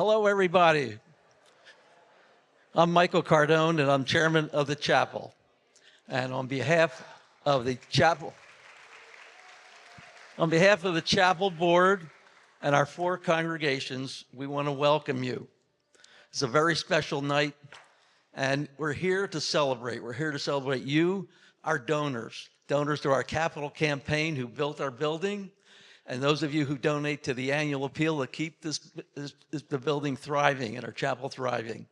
Hello, everybody. I'm Michael Cardone, and I'm chairman of the chapel. And on behalf of the chapel board and our 4 congregations, we want to welcome you. It's a very special night, and we're here to celebrate. We're here to celebrate you, our donors to our capital campaign who built our building, and those of you who donate to the annual appeal to keep the building thriving and our chapel thriving.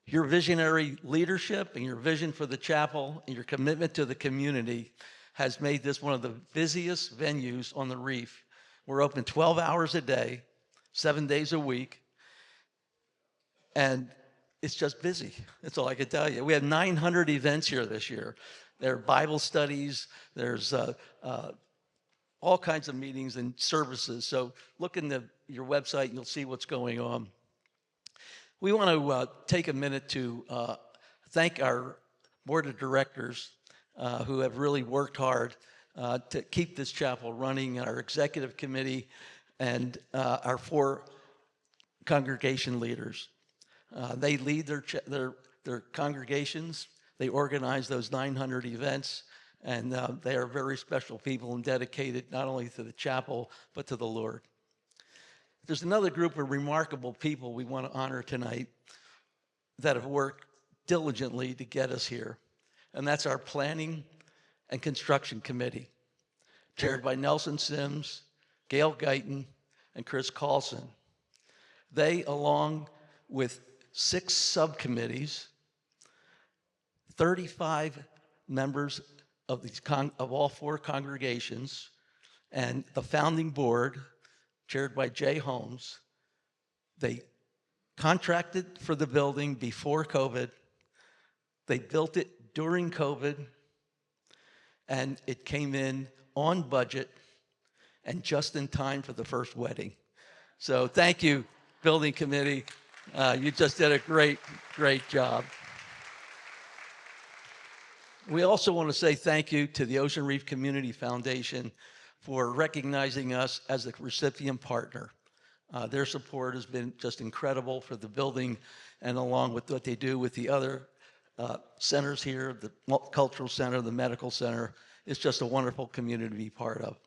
Your visionary leadership and your vision for the chapel and your commitment to the community has made this one of the busiest venues on the Reef. We're open 12 hours a day, 7 days a week, and it's just busy. That's all I can tell you. We had 900 events here this year. There are Bible studies, there's all kinds of meetings and services. So look in your website and you'll see what's going on. We want to take a minute to thank our board of directors who have really worked hard to keep this chapel running, our executive committee, and our 4 congregation leaders. They lead their congregations. They organize those 900 events, and they are very special people and dedicated not only to the chapel, but to the Lord. There's another group of remarkable people we want to honor tonight that have worked diligently to get us here, and that's our planning and construction committee, chaired by Nelson Sims, Gail Guyton, and Chris Carlson. They, along with 6 subcommittees, 35 members of all 4 congregations, and the founding board, chaired by Jay Holmes. They contracted for the building before COVID. They built it during COVID, and it came in on budget and just in time for the first wedding. So thank you, building committee. You just did a great, great job. We also want to say thank you to the Ocean Reef Community Foundation for recognizing us as a recipient partner. Their support has been just incredible for the building, and along with what they do with the other centers here, the cultural center, the medical center. It's just a wonderful community to be part of.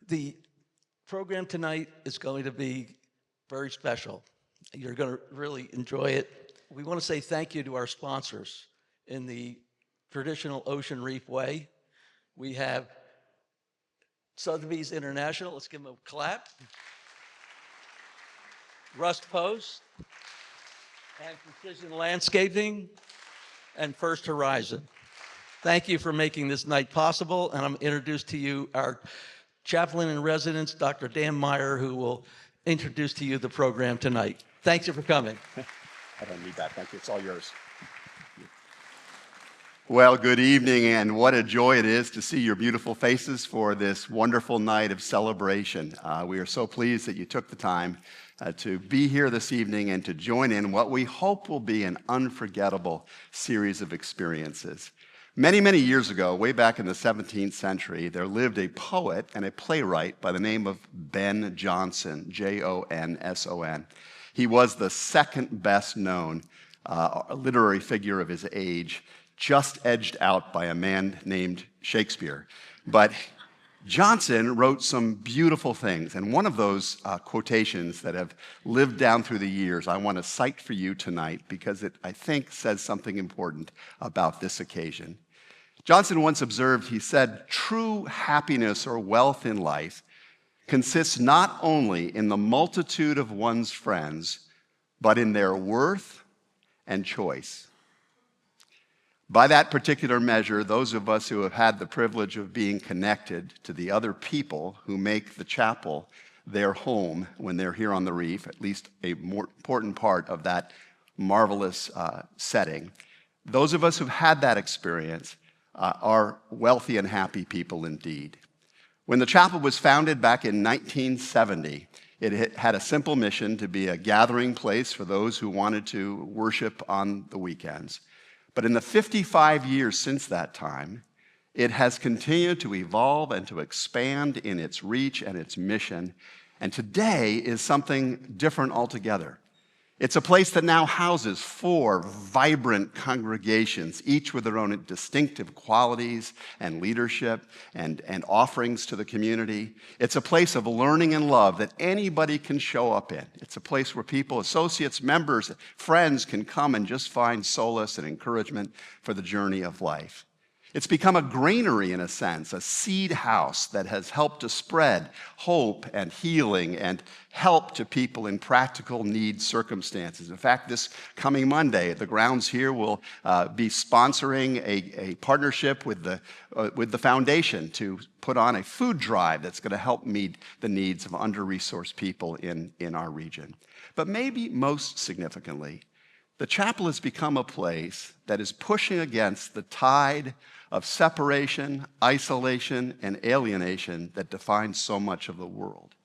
The program tonight is going to be very special. You're going to really enjoy it. We want to say thank you to our sponsors in the traditional Ocean Reef way. We have Sotheby's International. Let's give them a clap. Rust Post, and Precision Landscaping, and First Horizon. Thank you for making this night possible, and I'm introduce to you our chaplain in residence, Dr. Dan Meyer, who will introduce to you the program tonight. Thank you for coming. I don't need that, thank you. It's all yours. Well, good evening, and what a joy it is to see your beautiful faces for this wonderful night of celebration. We are so pleased that you took the time to be here this evening and to join in what we hope will be an unforgettable series of experiences. Many, many years ago, way back in the 17th century, there lived a poet and a playwright by the name of Ben Jonson, Jonson. He was the second best known literary figure of his age, just edged out by a man named Shakespeare. But Jonson wrote some beautiful things, and one of those quotations that have lived down through the years I want to cite for you tonight because it, I think, says something important about this occasion. Jonson once observed, he said, "True happiness or wealth in life consists not only in the multitude of one's friends, but in their worth and choice." By that particular measure, those of us who have had the privilege of being connected to the other people who make the chapel their home when they're here on the Reef, at least a more important part of that marvelous setting, those of us who've had that experience are wealthy and happy people indeed. When the chapel was founded back in 1970, it had a simple mission to be a gathering place for those who wanted to worship on the weekends. But in the 55 years since that time, it has continued to evolve and to expand in its reach and its mission. And today is something different altogether. It's a place that now houses 4 vibrant congregations, each with their own distinctive qualities and leadership and offerings to the community. It's a place of learning and love that anybody can show up in. It's a place where people, associates, members, friends can come and just find solace and encouragement for the journey of life. It's become a granary in a sense, a seed house that has helped to spread hope and healing and help to people in practical need circumstances. In fact, this coming Monday, the grounds here will be sponsoring a partnership with the foundation to put on a food drive that's going to help meet the needs of under-resourced people in our region. But maybe most significantly, the chapel has become a place that is pushing against the tide of separation, isolation, and alienation that defines so much of the world.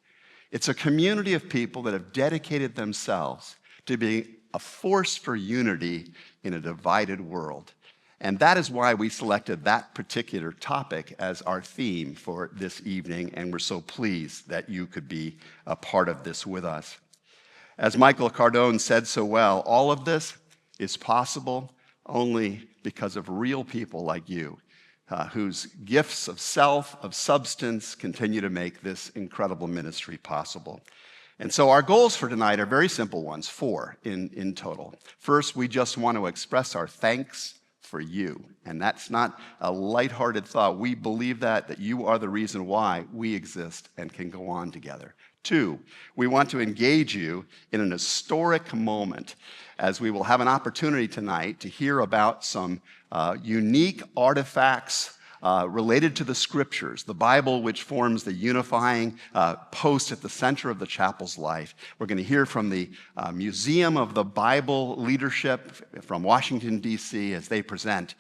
It's a community of people that have dedicated themselves to being a force for unity in a divided world. And that is why we selected that particular topic as our theme for this evening, and we're so pleased that you could be a part of this with us. As Michael Cardone said so well, all of this is possible only because of real people like you, whose gifts of self, of substance, continue to make this incredible ministry possible. And so our goals for tonight are very simple ones, 4 in total. First, we just want to express our thanks for you. And that's not a lighthearted thought. We believe that you are the reason why we exist and can go on together. 2, we want to engage you in an historic moment, as we will have an opportunity tonight to hear about some unique artifacts related to the scriptures, the Bible, which forms the unifying post at the center of the chapel's life. We're going to hear from the Museum of the Bible leadership from Washington, D.C., as they present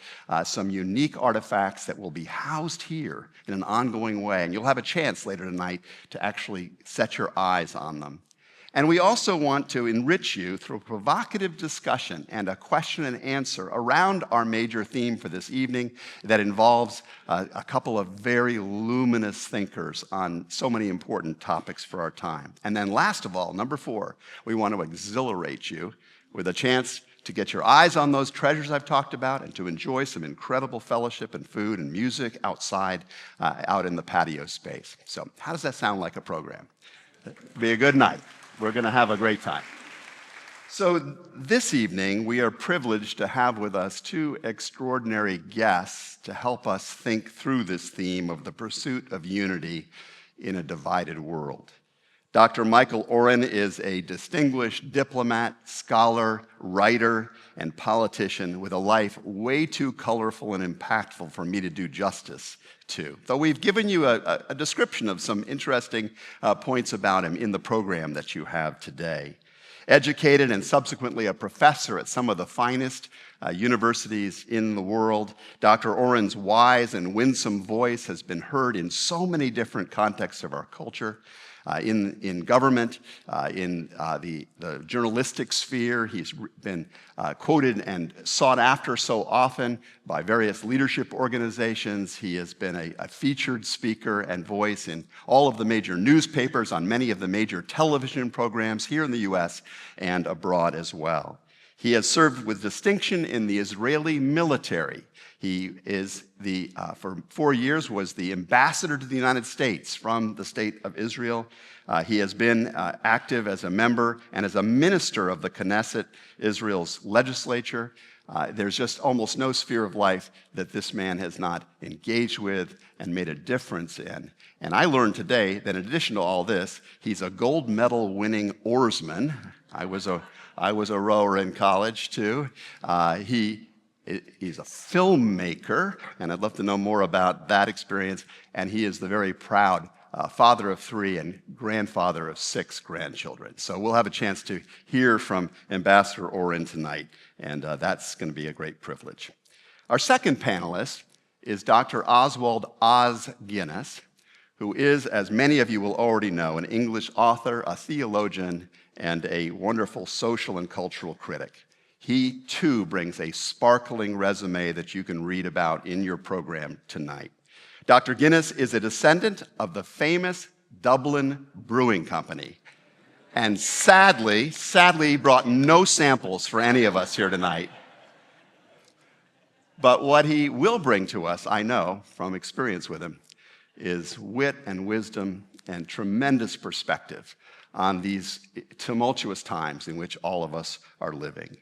some unique artifacts that will be housed here in an ongoing way. And you'll have a chance later tonight to actually set your eyes on them. And we also want to enrich you through a provocative discussion and a question and answer around our major theme for this evening that involves a couple of very luminous thinkers on so many important topics for our time. And then last of all, number 4, we want to exhilarate you with a chance to get your eyes on those treasures I've talked about and to enjoy some incredible fellowship and food and music outside, out in the patio space. So how does that sound like a program? It'll be a good night. We're going to have a great time. So this evening, we are privileged to have with us 2 extraordinary guests to help us think through this theme of the pursuit of unity in a divided world. Dr. Michael Oren is a distinguished diplomat, scholar, writer, and politician with a life way too colorful and impactful for me to do justice to. Though we've given you a description of some interesting points about him in the program that you have today. Educated and subsequently a professor at some of the finest universities in the world, Dr. Oren's wise and winsome voice has been heard in so many different contexts of our culture. In government, in the journalistic sphere. He's been quoted and sought after so often by various leadership organizations. He has been a featured speaker and voice in all of the major newspapers, on many of the major television programs here in the U.S. and abroad as well. He has served with distinction in the Israeli military. He is for 4 years, was the ambassador to the United States from the state of Israel. He has been active as a member and as a minister of the Knesset, Israel's legislature. There's just almost no sphere of life that this man has not engaged with and made a difference in. And I learned today that in addition to all this, he's a gold medal winning oarsman. I was a rower in college too. He's a filmmaker, and I'd love to know more about that experience. And he is the very proud father of 3 and grandfather of 6 grandchildren. So we'll have a chance to hear from Ambassador Oren tonight, and that's going to be a great privilege. Our second panelist is Dr. Oswald Oz Guinness, who is, as many of you will already know, an English author, a theologian, and a wonderful social and cultural critic. He, too, brings a sparkling resume that you can read about in your program tonight. Dr. Guinness is a descendant of the famous Dublin Brewing Company. And sadly, he brought no samples for any of us here tonight. But what he will bring to us, I know from experience with him, is wit and wisdom and tremendous perspective on these tumultuous times in which all of us are living.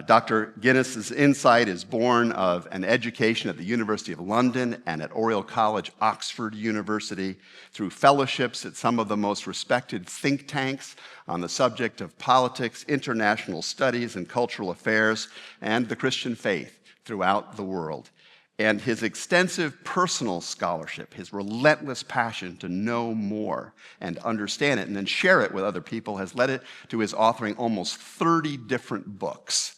Dr. Guinness's insight is born of an education at the University of London and at Oriel College, Oxford University, through fellowships at some of the most respected think tanks on the subject of politics, international studies, and cultural affairs, and the Christian faith throughout the world. And his extensive personal scholarship, his relentless passion to know more and understand it and then share it with other people has led it to his authoring almost 30 different books.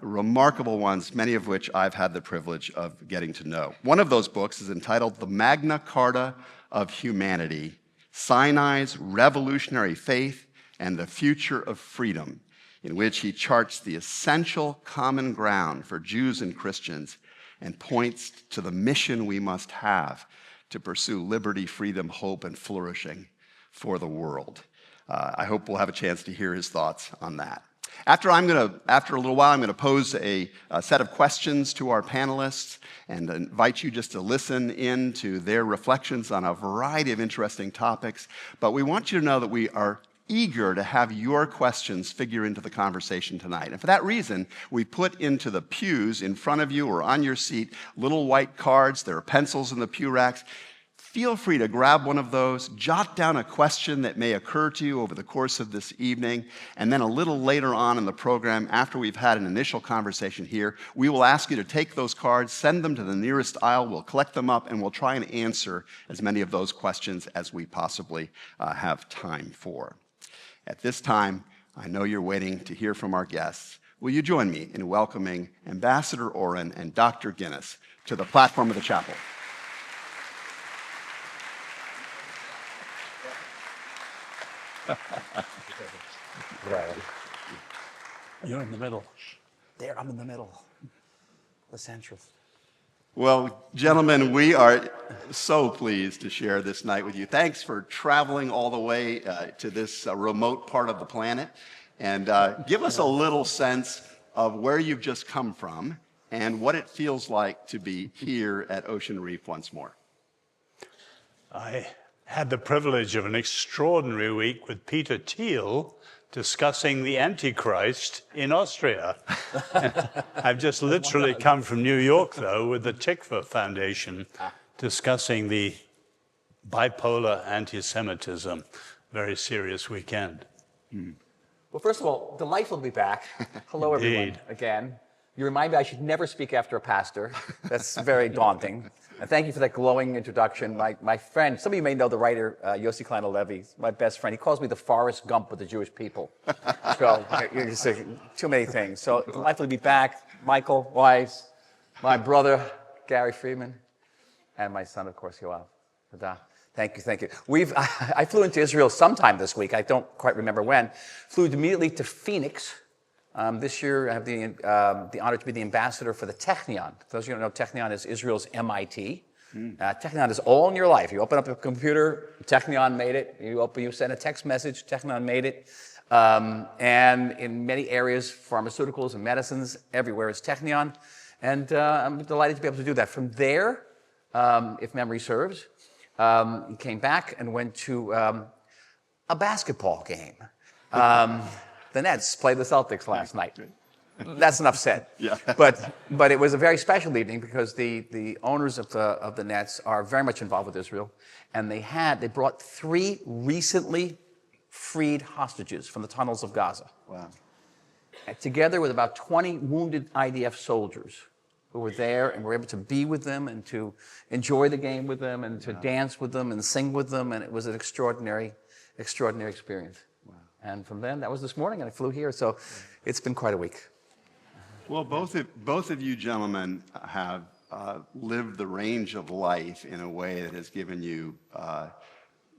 Remarkable ones, many of which I've had the privilege of getting to know. One of those books is entitled The Magna Carta of Humanity, Sinai's Revolutionary Faith and the Future of Freedom, in which he charts the essential common ground for Jews and Christians and points to the mission we must have to pursue liberty, freedom, hope, and flourishing for the world. I hope we'll have a chance to hear his thoughts on that. After a little while, I'm going to pose a set of questions to our panelists and invite you just to listen in to their reflections on a variety of interesting topics. But we want you to know that we are eager to have your questions figure into the conversation tonight. And for that reason, we put into the pews in front of you or on your seat little white cards. There are pencils in the pew racks. Feel free to grab one of those, jot down a question that may occur to you over the course of this evening, and then a little later on in the program, after we've had an initial conversation here, we will ask you to take those cards, send them to the nearest aisle, we'll collect them up, and we'll try and answer as many of those questions as we possibly have time for. At this time, I know you're waiting to hear from our guests. Will you join me in welcoming Ambassador Oren and Dr. Guinness to the platform of the chapel? You're in the middle. There, I'm in the middle. The central. Well, gentlemen, we are so pleased to share this night with you. Thanks for traveling all the way to this remote part of the planet. And give us a little sense of where you've just come from and what it feels like to be here at Ocean Reef once more. I had the privilege of an extraordinary week with Peter Thiel discussing the Antichrist in Austria. I've just literally come from New York, though, with the Tikva Foundation discussing the bipolar anti-Semitism. Very serious weekend. Well, first of all, delightful to be back. Hello, everyone, again. You remind me I should never speak after a pastor. That's very daunting. And thank you for that glowing introduction. My friend, some of you may know the writer Yossi Klein Halevi, my best friend. He calls me the Forrest Gump of the Jewish people. So you're just saying too many things. So delightful to be back. Michael Weiss, my brother Gary Freeman, and my son, of course, Yoav. Thank you. I flew into Israel sometime this week. I don't quite remember when. Flew immediately to Phoenix. This year, I have the honor to be the ambassador for the Technion. For those of you who don't know, Technion is Israel's MIT. Technion is all in your life. You open up a computer, Technion made it. You send a text message, Technion made it. And in many areas, pharmaceuticals and medicines, everywhere is Technion. And I'm delighted to be able to do that. From there, if memory serves, he came back and went to a basketball game. The Nets played the Celtics last night. That's enough said. Yeah. But it was a very special evening because the owners of the Nets are very much involved with Israel, and they brought 3 recently freed hostages from the tunnels of Gaza. Wow. Together with about 20 wounded IDF soldiers who were there and were able to be with them and to enjoy the game with them and to dance with them and sing with them, and it was an extraordinary experience. And from then, that was this morning, and I flew here, so it's been quite a week. Well, both of you gentlemen have lived the range of life in a way that has given you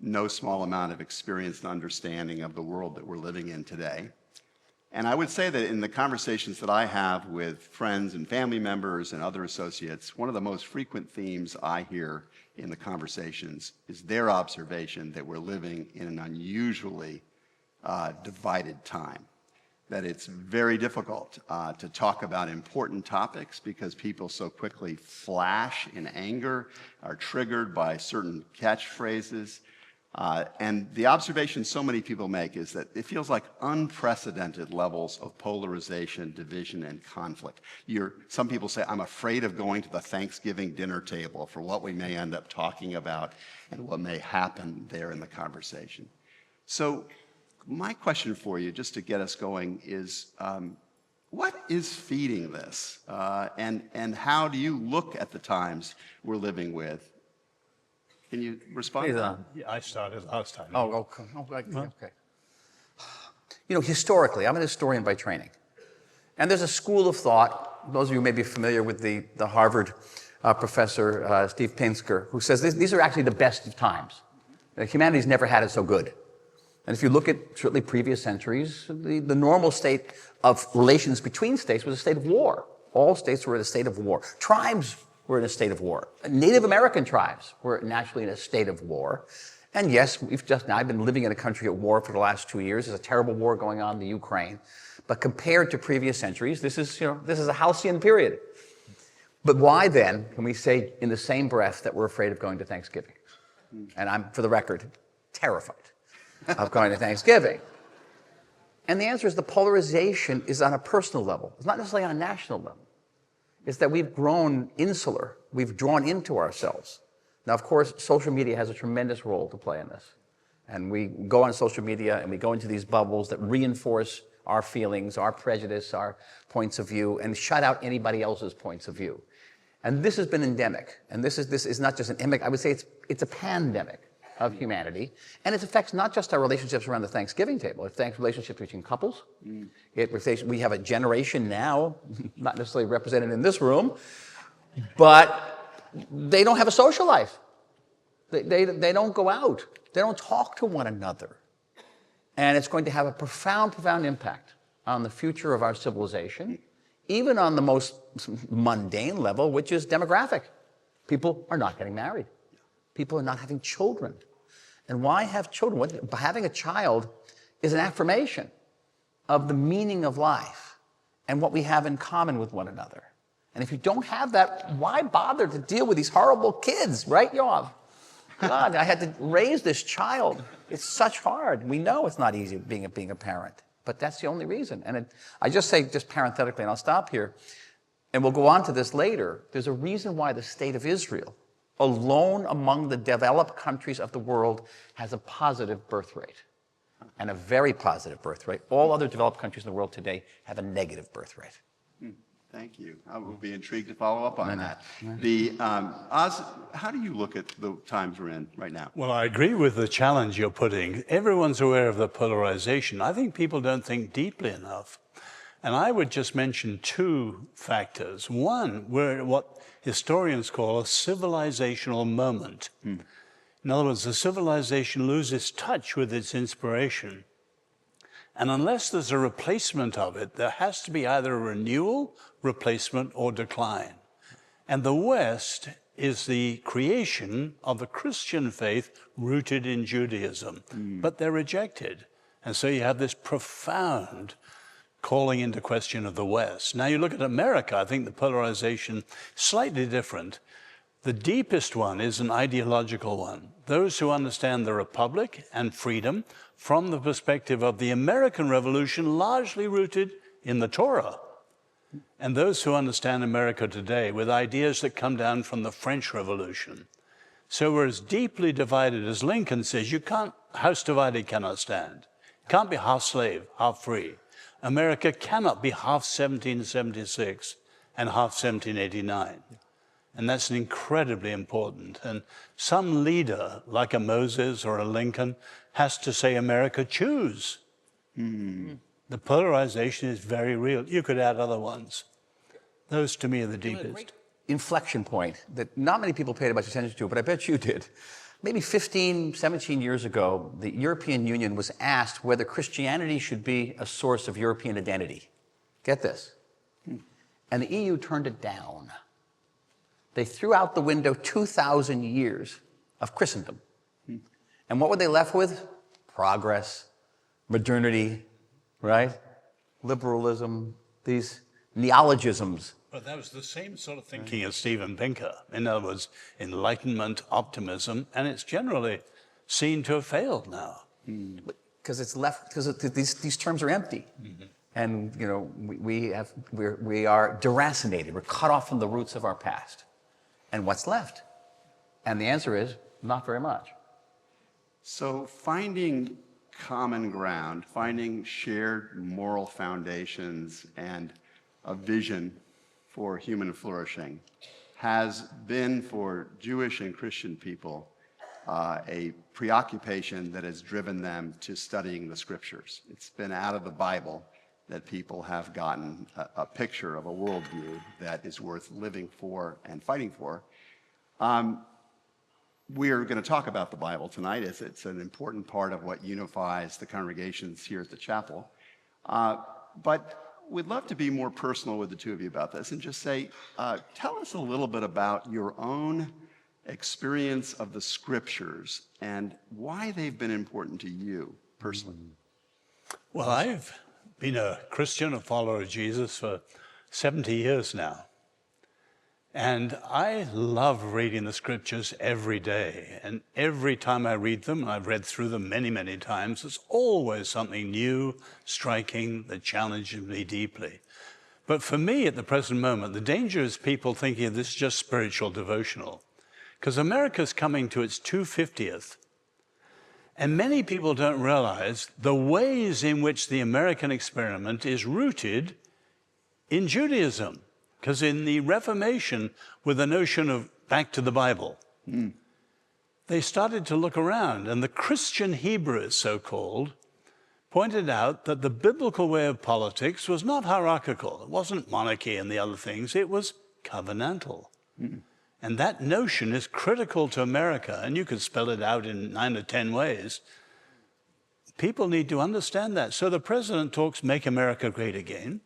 no small amount of experience and understanding of the world that we're living in today. And I would say that in the conversations that I have with friends and family members and other associates, one of the most frequent themes I hear in the conversations is their observation that we're living in an unusually divided time. That it's very difficult to talk about important topics because people so quickly flash in anger, are triggered by certain catchphrases. And the observation so many people make is that it feels like unprecedented levels of polarization, division, and conflict. Some people say, I'm afraid of going to the Thanksgiving dinner table for what we may end up talking about and what may happen there in the conversation. So my question for you, just to get us going, is what is feeding this? And how do you look at the times we're living with? Can you respond to that? Yeah, I started last time. Okay. You know, historically, I'm an historian by training. And there's a school of thought, those of you who may be familiar with the Harvard professor, Steve Pinsker, who says these are actually the best of times. Humanity's never had it so good. And if you look at certainly previous centuries, the normal state of relations between states was a state of war. All states were in a state of war. Tribes were in a state of war. Native American tribes were naturally in a state of war. And yes, we've just now been living in a country at war for the last 2 years. There's a terrible war going on in the Ukraine. But compared to previous centuries, this is a halcyon period. But why then can we say in the same breath that we're afraid of going to Thanksgiving? And I'm, for the record, terrified of going to Thanksgiving. And the answer is the polarization is on a personal level. It's not necessarily on a national level. It's that we've grown insular. We've drawn into ourselves. Now, of course, social media has a tremendous role to play in this. And we go on social media and we go into these bubbles that reinforce our feelings, our prejudice, our points of view, and shut out anybody else's points of view. And this has been endemic. And this is not just an endemic, I would say it's a pandemic of humanity. And it affects not just our relationships around the Thanksgiving table. It affects relationships between couples. We have a generation now, not necessarily represented in this room, but they don't have a social life. They don't go out. They don't talk to one another. And it's going to have a profound, profound impact on the future of our civilization, even on the most mundane level, which is demographic. People are not getting married. People are not having children. And why have children? Having a child is an affirmation of the meaning of life and what we have in common with one another. And if you don't have that, why bother to deal with these horrible kids, right, Yoav? God, I had to raise this child. It's such hard. We know it's not easy being a parent, but that's the only reason. And I just say, just parenthetically, and I'll stop here, and we'll go on to this later, there's a reason why the state of Israel, alone among the developed countries of the world, has a positive birth rate, and a very positive birth rate. All other developed countries in the world today have a negative birth rate. Thank you. I will be intrigued to follow up on that. Oz, how do you look at the times we're in right now? Well, I agree with the challenge you're putting. Everyone's aware of the polarization. I think people don't think deeply enough. And I would just mention two factors. One, we're at what historians call a civilizational moment. In other words, the civilization loses touch with its inspiration. And unless there's a replacement of it, there has to be either a renewal, replacement, or decline. And the West is the creation of the Christian faith rooted in Judaism, but they're rejected. And so you have this profound calling into question of the West. Now you look at America, I think the polarization is slightly different. The deepest one is an ideological one. Those who understand the Republic and freedom from the perspective of the American Revolution, largely rooted in the Torah. And those who understand America today with ideas that come down from the French Revolution. So we're as deeply divided as Lincoln says, house divided cannot stand. It can't be half slave, half free. America cannot be half 1776 and half 1789. And that's incredibly important. And some leader, like a Moses or a Lincoln, has to say, America, choose. The polarization is very real. You could add other ones. Those, to me, are the deepest. Inflection point that not many people paid much attention to, but I bet you did. Maybe 15, 17 years ago, the European Union was asked whether Christianity should be a source of European identity. Get this. And the EU turned it down. They threw out the window 2,000 years of Christendom. And what were they left with? Progress, modernity, right? Liberalism, these neologisms. But that was the same sort of thinking as Steven Pinker. In other words, enlightenment, optimism, and it's generally seen to have failed now. Because it's left, because these terms are empty. And you know, we are deracinated. We're cut off from the roots of our past. And what's left? And the answer is not very much. So finding common ground, finding shared moral foundations and a vision for human flourishing has been for Jewish and Christian people a preoccupation that has driven them to studying the scriptures. It's been out of the Bible that people have gotten a picture of a worldview that is worth living for and fighting for. We're going to talk about the Bible tonight, as it's an important part of what unifies the congregations here at the chapel. But we'd love to be more personal with the two of you about this and just say, tell us a little bit about your own experience of the scriptures and why they've been important to you personally. Well, I've been a Christian, a follower of Jesus for 70 years now. And I love reading the scriptures every day. And every time I read them, and I've read through them many, many times, there's always something new, striking, that challenges me deeply. But for me, at the present moment, the danger is people thinking of this just spiritual devotional. Because America's coming to its 250th. And many people don't realize the ways in which the American experiment is rooted in Judaism. Because in the Reformation, with the notion of back to the Bible, they started to look around. And the Christian Hebrews, so-called, pointed out that the biblical way of politics was not hierarchical. It wasn't monarchy and the other things. It was covenantal. And that notion is critical to America. And you could spell it out in 9 or 10 ways. People need to understand that. So the president talks, make America great again.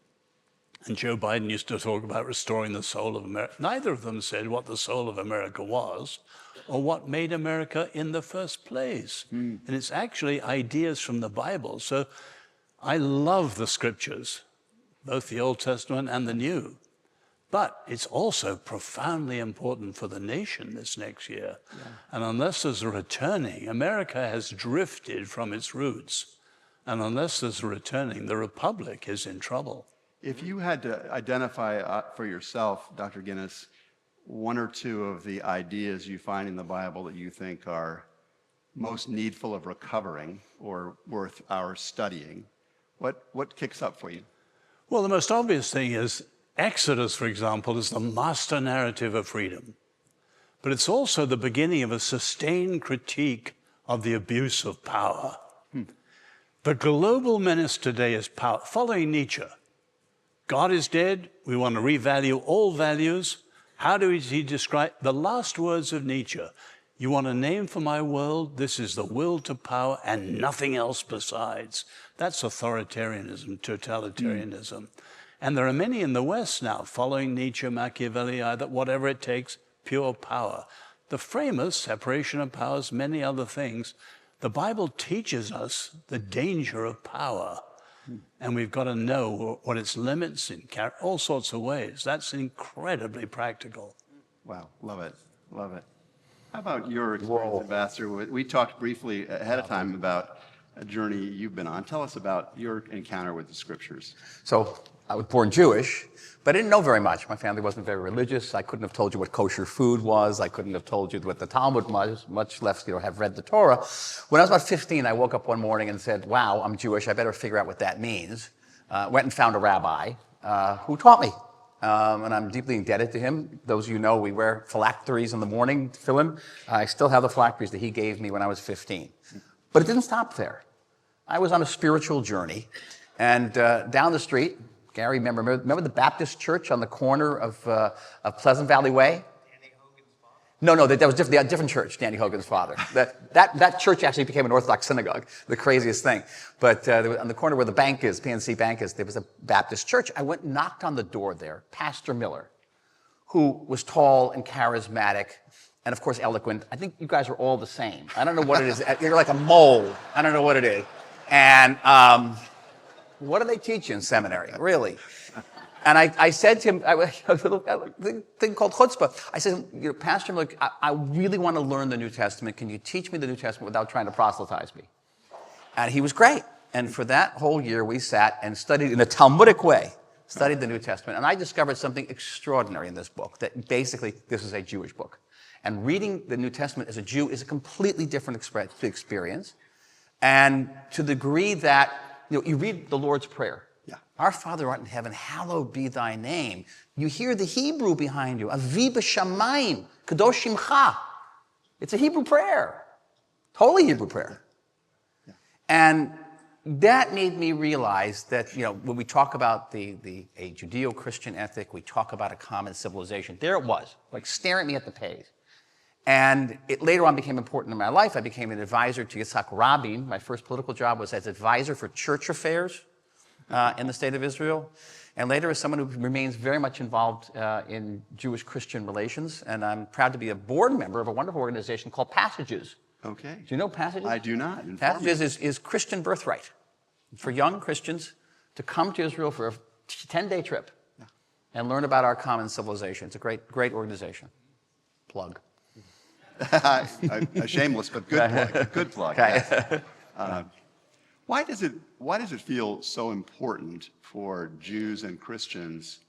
And Joe Biden used to talk about restoring the soul of America. Neither of them said what the soul of America was or what made America in the first place. And it's actually ideas from the Bible. So I love the scriptures, both the Old Testament and the New. But it's also profoundly important for the nation this next year. And unless there's a returning, America has drifted from its roots. And unless there's a returning, the Republic is in trouble. If you had to identify for yourself, Dr. Guinness, one or two of the ideas you find in the Bible that you think are most needful of recovering or worth our studying, what kicks up for you? Well, the most obvious thing is Exodus, for example, is the master narrative of freedom. But it's also the beginning of a sustained critique of the abuse of power. The global menace today is power. Following Nietzsche, God is dead. We want to revalue all values. How does he describe the last words of Nietzsche? You want a name for my world? This is the will to power and nothing else besides. That's authoritarianism, totalitarianism. And there are many in the West now following Nietzsche, Machiavelli, that whatever it takes, pure power. The framers, separation of powers, many other things. The Bible teaches us the danger of power. And we've got to know what its limits in all sorts of ways. That's incredibly practical. Wow, love it, love it. How about your experience, Ambassador? We talked briefly ahead of time about a journey you've been on. Tell us about your encounter with the scriptures. So I was born Jewish, but I didn't know very much. My family wasn't very religious. I couldn't have told you what kosher food was. I couldn't have told you what the Talmud was, much less have read the Torah. When I was about 15, I woke up one morning and said, wow, I'm Jewish. I better figure out what that means. Went and found a rabbi who taught me. And I'm deeply indebted to him. Those of you know, we wear phylacteries in the morning to fill in. I still have the phylacteries that he gave me when I was 15. But it didn't stop there. I was on a spiritual journey. And down the street, Gary, remember the Baptist church on the corner of Pleasant Valley Way? No, that was different, a different church, Danny Hogan's father. That church actually became an Orthodox synagogue, the craziest thing. But on the corner where the bank is, PNC Bank is, there was a Baptist church. I went and knocked on the door there. Pastor Miller, who was tall and charismatic, and of course eloquent. I think you guys are all the same. I don't know what it is. You're like a mole. I don't know what it is. And what do they teach you in seminary, really? And I said to him, a thing called chutzpah. I said, Pastor, look, I really want to learn the New Testament. Can you teach me the New Testament without trying to proselytize me? And he was great. And for that whole year, we sat and studied in a Talmudic way, studied the New Testament. And I discovered something extraordinary in this book, that basically this is a Jewish book. And reading the New Testament as a Jew is a completely different experience. And to the degree that, you read the Lord's Prayer. Yeah. Our Father art in heaven, hallowed be thy name. You hear the Hebrew behind you. Avi b'shamayim, kadosh shimcha. It's a Hebrew prayer. Totally Hebrew prayer. Yeah. And that made me realize that, when we talk about a Judeo-Christian ethic, we talk about a common civilization. There it was, like staring at me at the page. And it later on became important in my life. I became an advisor to Yitzhak Rabin. My first political job was as advisor for church affairs in the state of Israel. And later as someone who remains very much involved in Jewish-Christian relations. And I'm proud to be a board member of a wonderful organization called Passages. Okay. Do you know Passages? I do not. Inform me. Passages is Christian birthright for young Christians to come to Israel for a 10-day trip and learn about our common civilization. It's a great organization. Plug. A shameless but good plug. Good plug. Okay. Yes. Why does it feel so important for Jews and Christians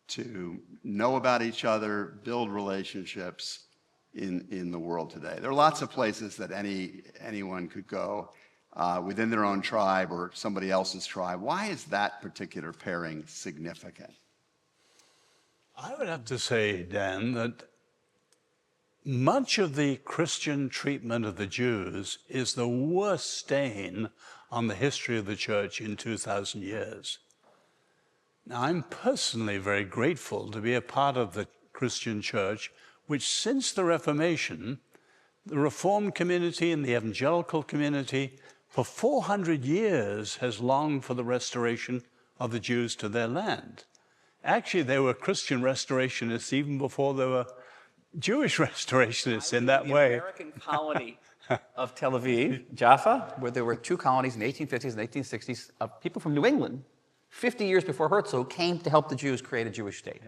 to know about each other, build relationships in the world today? There are lots of places that anyone could go within their own tribe or somebody else's tribe. Why is that particular pairing significant? I would have to say, Dan, that much of the Christian treatment of the Jews is the worst stain on the history of the church in 2,000 years. Now, I'm personally very grateful to be a part of the Christian church, which since the Reformation, the Reformed community and the evangelical community for 400 years has longed for the restoration of the Jews to their land. Actually, they were Christian restorationists even before there were Jewish restorationists in that way. The American colony of Tel Aviv, Jaffa, where there were two colonies in the 1850s and 1860s of people from New England, 50 years before Herzl, came to help the Jews create a Jewish state.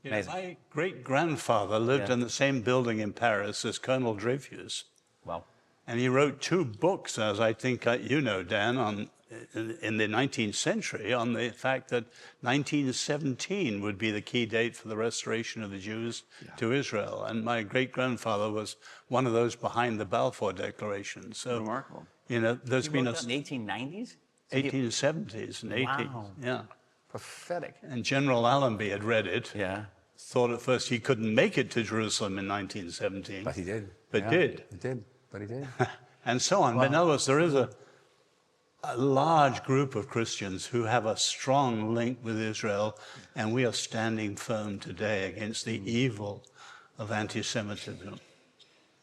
Yeah. My great-grandfather lived in the same building in Paris as Colonel Dreyfus. Wow. And he wrote 2 books, as I think you know, Dan, in the 19th century, on the fact that 1917 would be the key date for the restoration of the Jews to Israel. And my great-grandfather was one of those behind the Balfour Declaration. So, Remarkable. there's been in the 1890s? 1870s and 80s. Wow. Yeah. Prophetic. And General Allenby had read it. Yeah. Thought at first he couldn't make it to Jerusalem in 1917. But he did. But did. He did. But he did. And so on. But in other words, there is a large group of Christians who have a strong link with Israel, and we are standing firm today against the evil of anti-Semitism.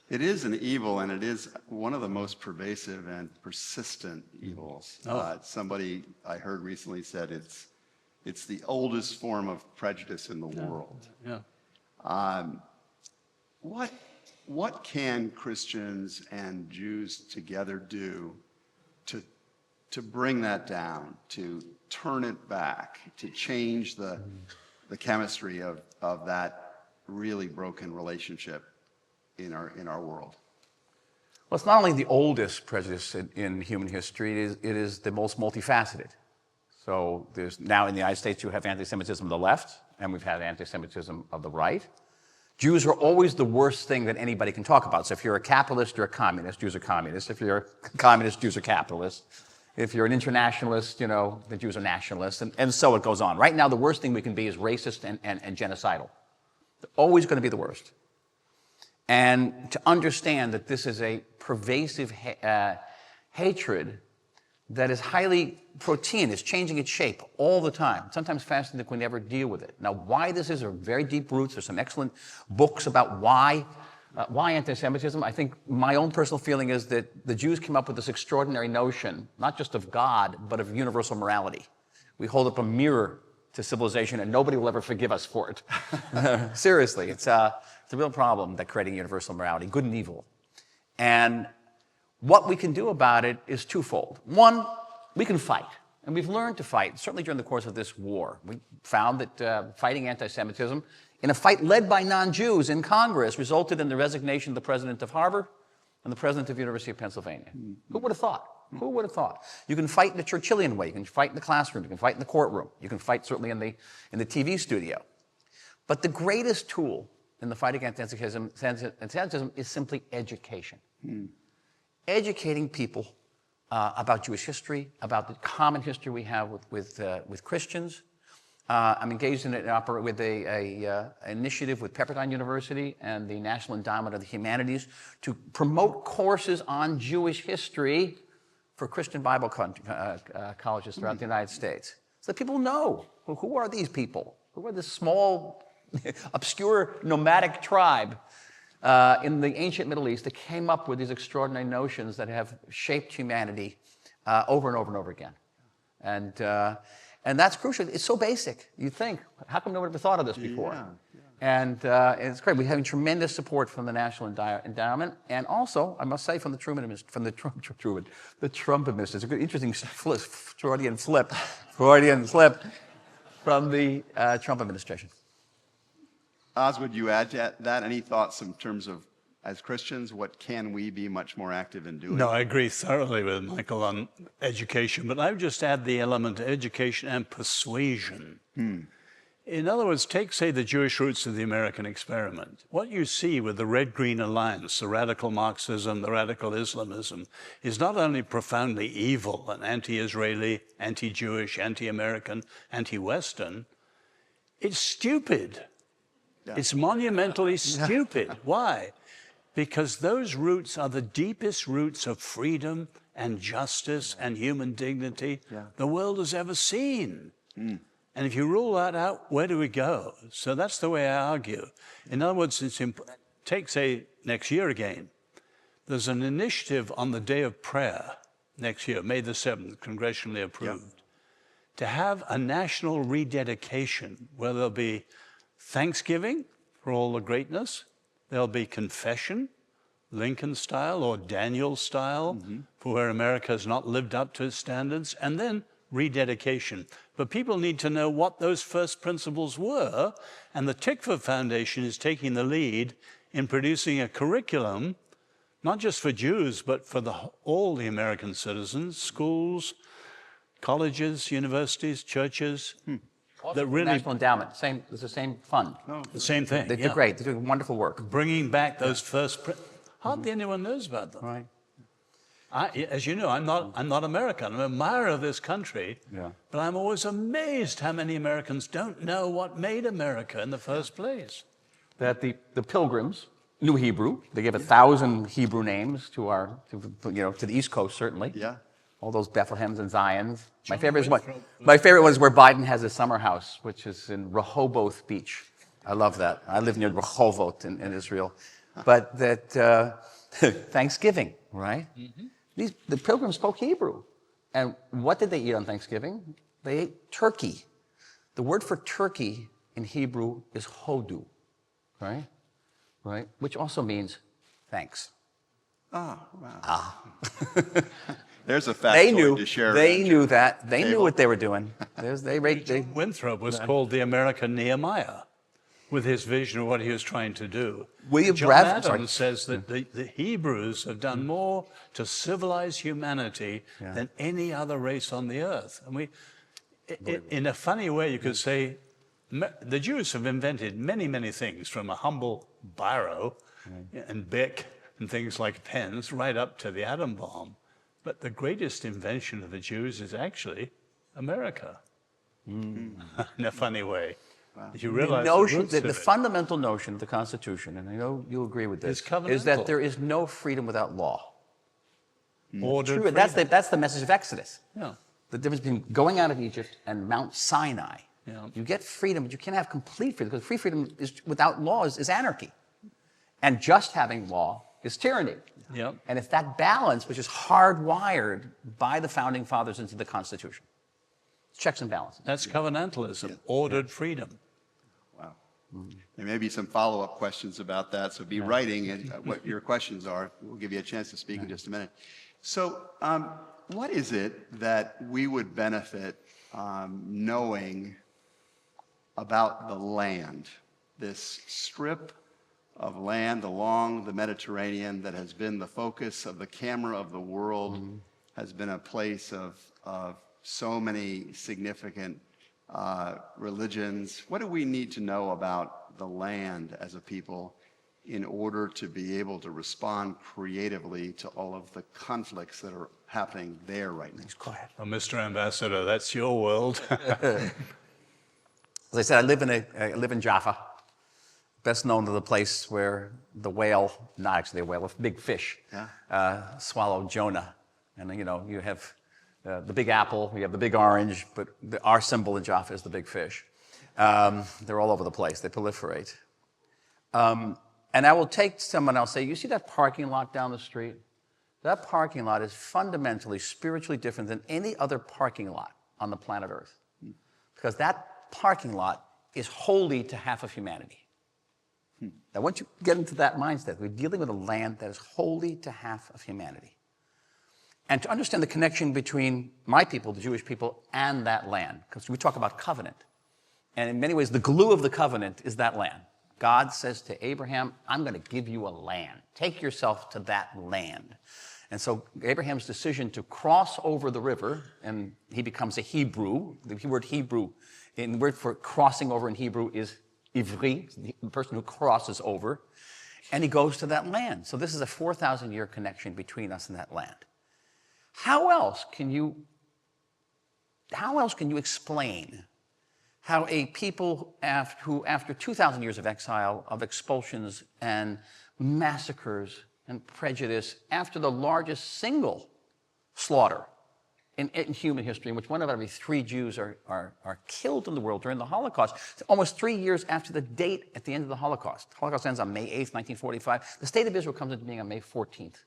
It is an evil, and it is one of the most pervasive and persistent evils. Somebody I heard recently said it's the oldest form of prejudice in the world. Yeah. What can Christians and Jews together do to bring that down, to turn it back, to change the chemistry of that really broken relationship in our world? Well, it's not only the oldest prejudice in human history, it is the most multifaceted. So there's now in the United States, you have anti-Semitism of the left, and we've had anti-Semitism of the right. Jews are always the worst thing that anybody can talk about. So if you're a capitalist, you're a communist, Jews are communists. If you're a communist, Jews are capitalists. If you're an internationalist, the Jews are nationalists, and so it goes on. Right now, the worst thing we can be is racist and genocidal. They're always going to be the worst. And to understand that this is a pervasive hatred that is highly protein, is changing its shape all the time, sometimes faster than we can ever deal with it. Now, why this is, are very deep roots. There's some excellent books about why anti-Semitism. I think my own personal feeling is that the Jews came up with this extraordinary notion, not just of God, but of universal morality. We hold up a mirror to civilization and nobody will ever forgive us for it. Seriously, it's a real problem, that creating universal morality, good and evil. And what we can do about it is twofold. One, we can fight. And we've learned to fight, certainly during the course of this war. We found that fighting anti-Semitism in a fight led by non-Jews in Congress resulted in the resignation of the president of Harvard and the president of the University of Pennsylvania. Who would have thought? Who would have thought? You can fight in the Churchillian way. You can fight in the classroom. You can fight in the courtroom. You can fight certainly in the TV studio. But the greatest tool in the fight against anti-Semitism is simply education. Educating people about Jewish history, about the common history we have with Christians. I'm engaged in with an initiative with Pepperdine University and the National Endowment of the Humanities to promote courses on Jewish history for Christian Bible colleges throughout the United States, so that people know who are these people, who are this small, obscure nomadic tribe in the ancient Middle East that came up with these extraordinary notions that have shaped humanity over and over and over again. And that's crucial. It's so basic. You think, how come nobody ever thought of this before? Yeah. And it's great. We're having tremendous support from the National Endowment, and also, I must say, from the Trump administration. It's a good, interesting Freudian slip from the Trump administration. Oz, would you add to that? Any thoughts in terms of, as Christians, what can we be much more active in doing? No, I agree thoroughly with Michael on education, but I would just add the element of education and persuasion. In other words, take, say, the Jewish roots of the American experiment. What you see with the Red-Green Alliance, the radical Marxism, the radical Islamism, is not only profoundly evil and anti-Israeli, anti-Jewish, anti-American, anti-Western, it's stupid. Yeah. It's monumentally stupid. Why? Because those roots are the deepest roots of freedom and justice and human dignity the world has ever seen. And if you rule that out, where do we go? So that's the way I argue. In other words, it's take, say, next year again. There's an initiative on the day of prayer next year, May the 7th, congressionally approved, to have a national rededication where there'll be Thanksgiving for all the greatness. There'll be confession, Lincoln style or Daniel style, for where America has not lived up to its standards, and then rededication. But people need to know what those first principles were, and the Tikva Foundation is taking the lead in producing a curriculum, not just for Jews, but for all the American citizens, schools, colleges, universities, churches. Also, that really, National Endowment, it's the same fund. The same thing. They're great. They're doing wonderful work. Bringing back those first. Hardly anyone knows about them. Right. As you know, I'm not American. I'm an admirer of this country. But I'm always amazed how many Americans don't know what made America in the first place. That the Pilgrims knew Hebrew. They gave 1,000 Hebrew names to the East Coast, certainly. Yeah. All those Bethlehems and Zions. My favorite one is where Biden has his summer house, which is in Rehoboth Beach. I love that. I live near Rehoboth in Israel. But that Thanksgiving, right? The Pilgrims spoke Hebrew. And what did they eat on Thanksgiving? They ate turkey. The word for turkey in Hebrew is hodu, right? Which also means thanks. Oh, wow. There's a factoid to share. They knew that. They knew what they were doing. Winthrop was called the American Nehemiah, with his vision of what he was trying to do. John Adams says that the Hebrews have done more to civilize humanity than any other race on the earth. And in a funny way, you could say the Jews have invented many, many things, from a humble biro and Bic and things like pens right up to the atom bomb. But the greatest invention of the Jews is actually America, in a funny way. Wow. Did you realize the fundamental notion of the Constitution, and I know you'll agree with this, is that there is no freedom without law. Ordered True, and freedom. that's the message of Exodus. Yeah. The difference between going out of Egypt and Mount Sinai. Yeah. You get freedom, but you can't have complete freedom, because free freedom is, without laws is anarchy. And just having law is tyranny. Yep. And it's that balance which is hardwired by the founding fathers into the Constitution. Checks and balances. That's covenantalism, ordered freedom. Wow. There may be some follow-up questions about that, so be writing and what your questions are. We'll give you a chance to speak in just a minute. So what is it that we would benefit knowing about the land, this strip of land along the Mediterranean that has been the focus of the camera of the world, has been a place of so many significant religions? What do we need to know about the land as a people in order to be able to respond creatively to all of the conflicts that are happening there right now? Go ahead. Well, Mr. Ambassador, that's your world. As I said, I live in Jaffa, best known to the place where the whale, not actually a whale, a big fish, swallowed Jonah. And you have the big apple, you have the big orange, but our symbol in Jaffa is the big fish. They're all over the place, they proliferate. And I will take someone, I'll say, you see that parking lot down the street? That parking lot is fundamentally, spiritually different than any other parking lot on the planet Earth. Because that parking lot is holy to half of humanity. Now, once you get into that mindset, we're dealing with a land that is holy to half of humanity. And to understand the connection between my people, the Jewish people, and that land, because we talk about covenant. And in many ways, the glue of the covenant is that land. God says to Abraham, I'm going to give you a land. Take yourself to that land. And so Abraham's decision to cross over the river, and he becomes a Hebrew. The word Hebrew, the word for crossing over in Hebrew is ivri, the person who crosses over. And he goes to that land. So this is a 4,000-year connection between us and that land. How else can you explain how a people who, after 2,000 years of exile, of expulsions and massacres and prejudice, after the largest single slaughter in human history, in which 1 out of every 3 Jews are killed in the world during the Holocaust, almost 3 years after the date at the end of the Holocaust. The Holocaust ends on May 8th, 1945. The State of Israel comes into being on May 14th,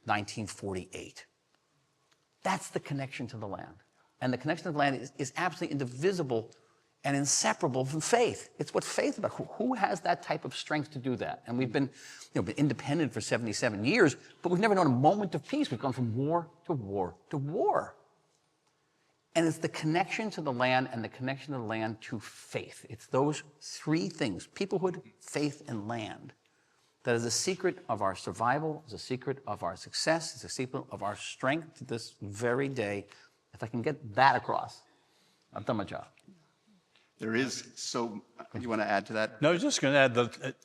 1948. That's the connection to the land. And the connection to the land is absolutely indivisible and inseparable from faith. It's what faith is about. Who has that type of strength to do that? And we've been independent for 77 years, but we've never known a moment of peace. We've gone from war to war to war. And it's the connection to the land and the connection of the land to faith. It's those 3 things, peoplehood, faith, and land, that is the secret of our survival, is the secret of our success, is the secret of our strength to this very day. If I can get that across, I've done my job. There is so, you want to add to that? No, I was just going to add that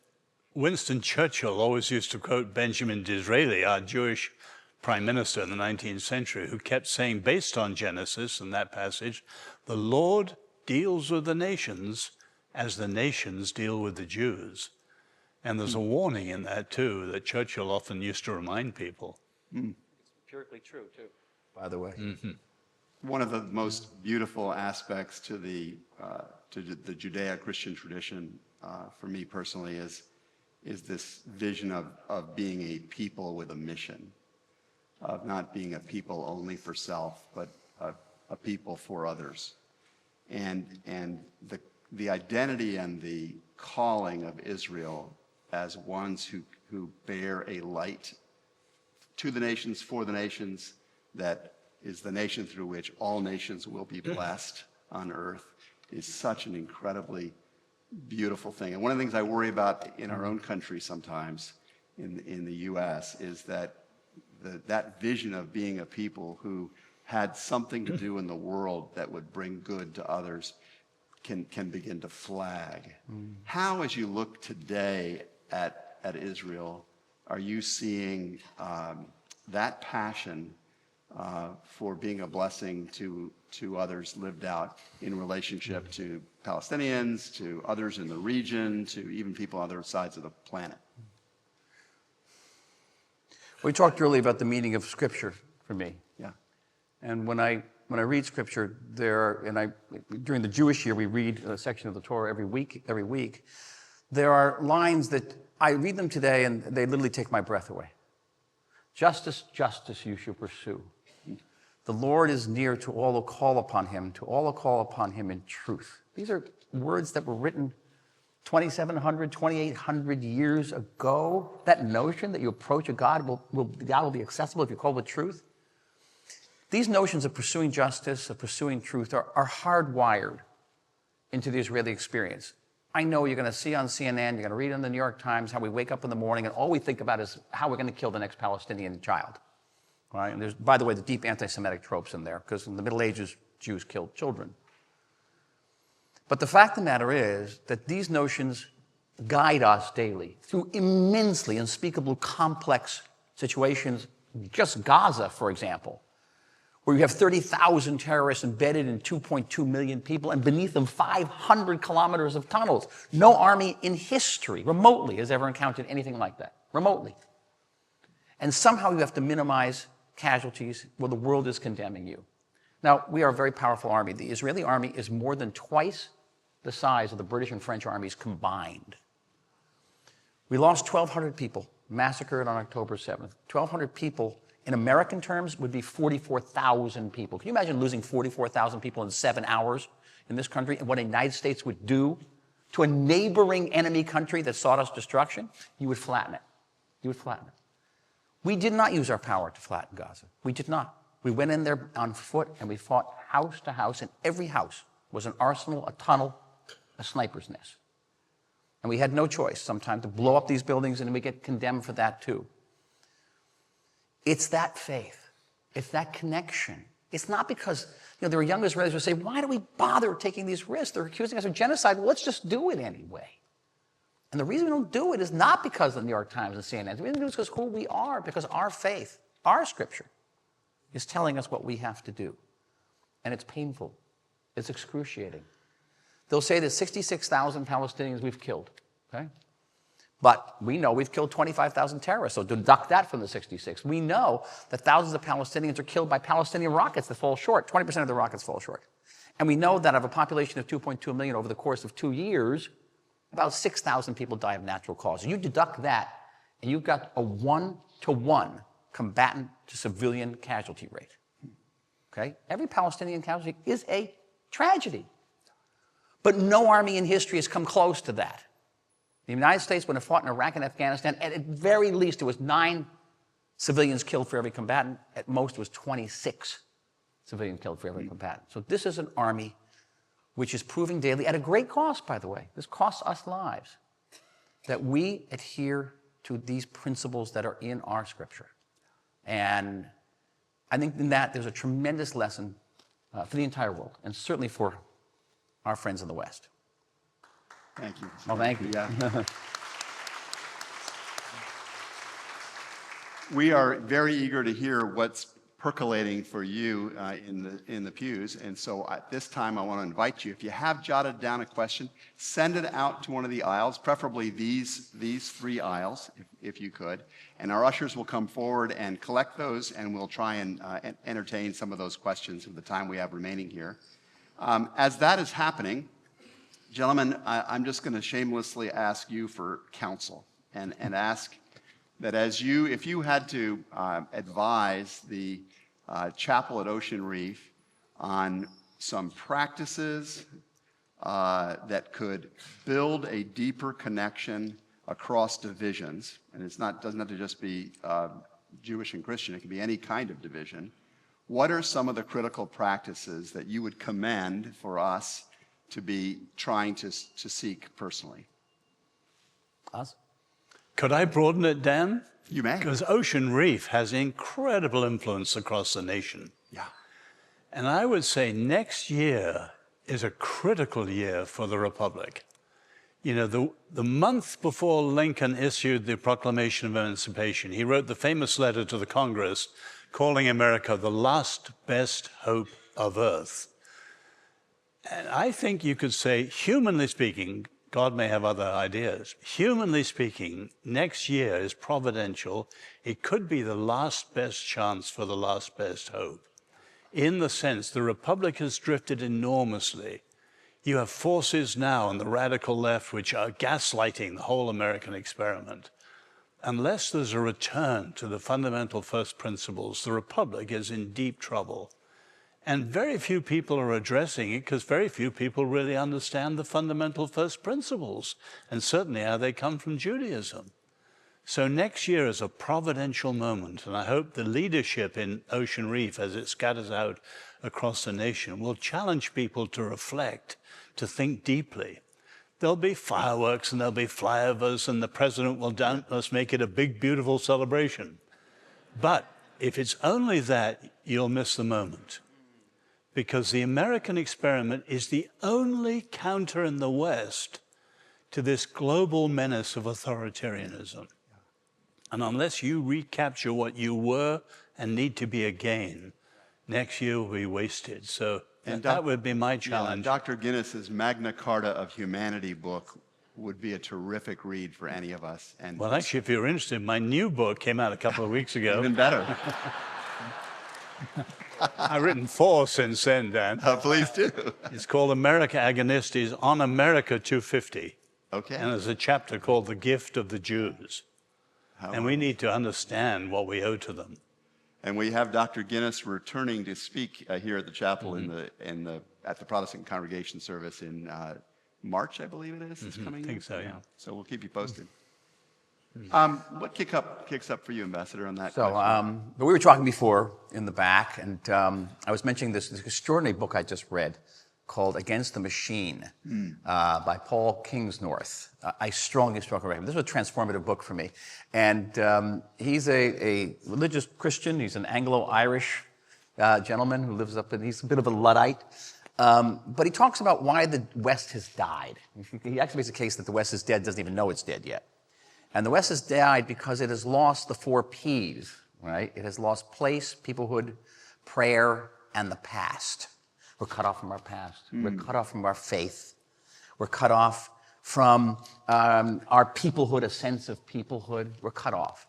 Winston Churchill always used to quote Benjamin Disraeli, our Jewish prime minister in the 19th century, who kept saying, based on Genesis and that passage, the Lord deals with the nations as the nations deal with the Jews. And there's a warning in that, too, that Churchill often used to remind people. It's empirically true, too, by the way. One of the most beautiful aspects to the Judeo-Christian tradition, for me personally, is this vision of being a people with a mission, of not being a people only for self, but a people for others. And the identity and the calling of Israel as ones who bear a light to the nations, for the nations, that is the nation through which all nations will be blessed on earth, is such an incredibly beautiful thing. And one of the things I worry about in our own country sometimes, in the U.S., is that that vision of being a people who had something to do in the world that would bring good to others can begin to flag. How, as you look today at Israel, are you seeing that passion for being a blessing to others lived out in relationship to Palestinians, to others in the region, to even people on other sides of the planet? We talked earlier about the meaning of Scripture for me. Yeah. And when I read Scripture, during the Jewish year, we read a section of the Torah every week. There are lines that I read them today, and they literally take my breath away. Justice, justice you shall pursue. The Lord is near to all who call upon him, in truth. These are words that were written 2,700, 2,800 years ago. That notion that you approach a God, God will be accessible if you call with truth. These notions of pursuing justice, of pursuing truth, are hardwired into the Israeli experience. I know you're going to see on CNN, you're going to read in the New York Times how we wake up in the morning and all we think about is how we're going to kill the next Palestinian child. Right? And there's, by the way, the deep anti-Semitic tropes in there, because in the Middle Ages, Jews killed children. But the fact of the matter is that these notions guide us daily through immensely unspeakable complex situations. Just Gaza, for example, where you have 30,000 terrorists embedded in 2.2 million people, and beneath them 500 kilometers of tunnels. No army in history, remotely, has ever encountered anything like that, remotely. And somehow you have to minimize casualties where the world is condemning you. Now, we are a very powerful army. The Israeli army is more than twice the size of the British and French armies combined. We lost 1,200 people, massacred on October 7th. 1,200 people, in American terms, would be 44,000 people. Can you imagine losing 44,000 people in 7 hours in this country, and what the United States would do to a neighboring enemy country that sought us destruction? You would flatten it. You would flatten it. We did not use our power to flatten Gaza. We did not. We went in there on foot and we fought house to house, and every house was an arsenal, a tunnel, a sniper's nest. And we had no choice sometimes to blow up these buildings, and we get condemned for that too. It's that faith. It's that connection. It's not because there are young Israelis who say, why do we bother taking these risks? They're accusing us of genocide. Well, let's just do it anyway. And the reason we don't do it is not because of the New York Times and CNN. The reason we do it is because who we are, because our faith, our Scripture, is telling us what we have to do. And it's painful. It's excruciating. They'll say there's 66,000 Palestinians we've killed, okay? But we know we've killed 25,000 terrorists, so deduct that from the 66. We know that thousands of Palestinians are killed by Palestinian rockets that fall short. 20% of the rockets fall short. And we know that of a population of 2.2 million over the course of 2 years, about 6,000 people die of natural causes. You deduct that, and you've got a 1-to-1 combatant to civilian casualty rate. Okay? Every Palestinian casualty is a tragedy. But no army in history has come close to that. The United States, when it fought in Iraq and Afghanistan, at very least it was 9 civilians killed for every combatant. At most it was 26 civilians killed for every combatant. So this is an army which is proving daily, at a great cost, by the way, this costs us lives, that we adhere to these principles that are in our Scripture. And I think in that there's a tremendous lesson for the entire world, and certainly for our friends in the West. Thank you. Well, thank you. Yeah. We are very eager to hear what's percolating for you in the pews, and so at this time I want to invite you, if you have jotted down a question, send it out to one of the aisles, preferably these 3 aisles, if you could, and our ushers will come forward and collect those, and we'll try and entertain some of those questions in the time we have remaining here. As that is happening, gentlemen, I'm just going to shamelessly ask you for counsel and ask that if you had to advise the chapel at Ocean Reef on some practices that could build a deeper connection across divisions, and doesn't have to just be Jewish and Christian, it can be any kind of division. What are some of the critical practices that you would commend for us to be trying to seek personally? Us? Could I broaden it, Dan? You may. Because Ocean Reef has incredible influence across the nation. Yeah. And I would say next year is a critical year for the Republic. The month before Lincoln issued the Proclamation of Emancipation, he wrote the famous letter to the Congress calling America the last best hope of Earth. And I think you could say, humanly speaking, God may have other ideas. Humanly speaking, next year is providential. It could be the last best chance for the last best hope. In the sense, the Republic has drifted enormously. You have forces now on the radical left which are gaslighting the whole American experiment. Unless there's a return to the fundamental first principles, the Republic is in deep trouble. And very few people are addressing it because very few people really understand the fundamental first principles, and certainly how they come from Judaism. So next year is a providential moment, and I hope the leadership in Ocean Reef, as it scatters out across the nation, will challenge people to reflect, to think deeply. There'll be fireworks and there'll be flyovers, and the president will doubtless make it a big, beautiful celebration. But if it's only that, you'll miss the moment. Because the American experiment is the only counter in the West to this global menace of authoritarianism. And unless you recapture what you were and need to be again, next year will be wasted. So that would be my challenge. Dr. Guinness's Magna Carta of Humanity book would be a terrific read for any of us. And well, actually, if you're interested, my new book came out a couple of weeks ago. even better. I've written 4 since then, Dan. Please do. It's called America Agonistes on America 250. Okay. And there's a chapter called The Gift of the Jews. And we need to understand what we owe to them. And we have Dr. Guinness returning to speak here at the chapel at the Protestant congregation service in March, I believe it is. It's coming. I think so, yeah. So we'll keep you posted. What kicks up for you, Ambassador, on that question? But we were talking before in the back, and I was mentioning this extraordinary book I just read called Against the Machine by Paul Kingsnorth. I strongly recommend. This was a transformative book for me. And he's a religious Christian. He's an Anglo-Irish gentleman who lives up in, he's a bit of a Luddite. But he talks about why the West has died. He actually makes a case that the West is dead, doesn't even know it's dead yet. And the West has died because it has lost the 4 Ps, right? It has lost place, peoplehood, prayer, and the past. We're cut off from our past. We're cut off from our faith. We're cut off from our peoplehood, a sense of peoplehood. We're cut off.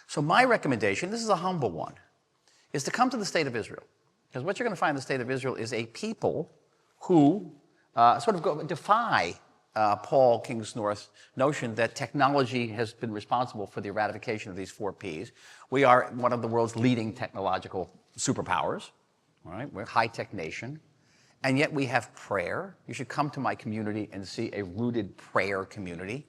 So my recommendation, this is a humble one, is to come to the state of Israel. Because what you're going to find in the state of Israel is a people who defy Paul Kingsnorth's notion that technology has been responsible for the eradication of these 4 Ps. We are one of the world's leading technological superpowers. All right? We're a high-tech nation. And yet we have prayer. You should come to my community and see a rooted prayer community.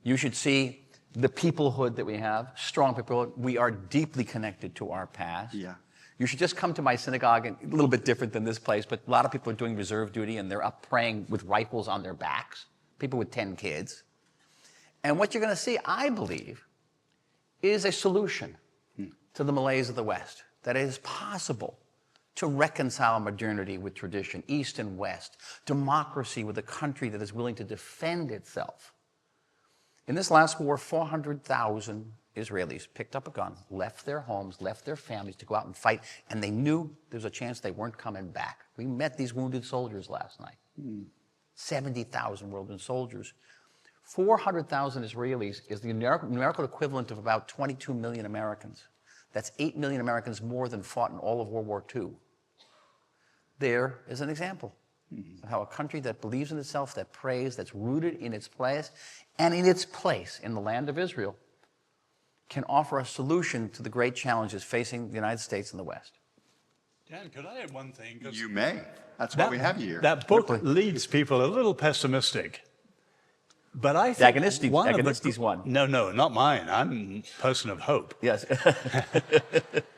You should see the peoplehood that we have, strong peoplehood. We are deeply connected to our past. Yeah. You should just come to my synagogue, and a little bit different than this place, but a lot of people are doing reserve duty, and they're up praying with rifles on their backs, people with 10 kids. And what you're going to see, I believe, is a solution to the malaise of the West, that it is possible to reconcile modernity with tradition, East and West, democracy with a country that is willing to defend itself. In this last war, 400,000 Israelis picked up a gun, left their homes, left their families to go out and fight, and they knew there was a chance they weren't coming back. We met these wounded soldiers last night. 70,000 wounded soldiers. 400,000 Israelis is the numerical equivalent of about 22 million Americans. That's 8 million Americans more than fought in all of World War II. There is an example of how a country that believes in itself, that prays, that's rooted in its place, and in its place in the land of Israel, can offer a solution to the great challenges facing the United States and the West. Dan, could I add one thing? You may. That's why we have you here. That book leaves people a little pessimistic. But I think Agonistes one. No, not mine. I'm a person of hope. Yes.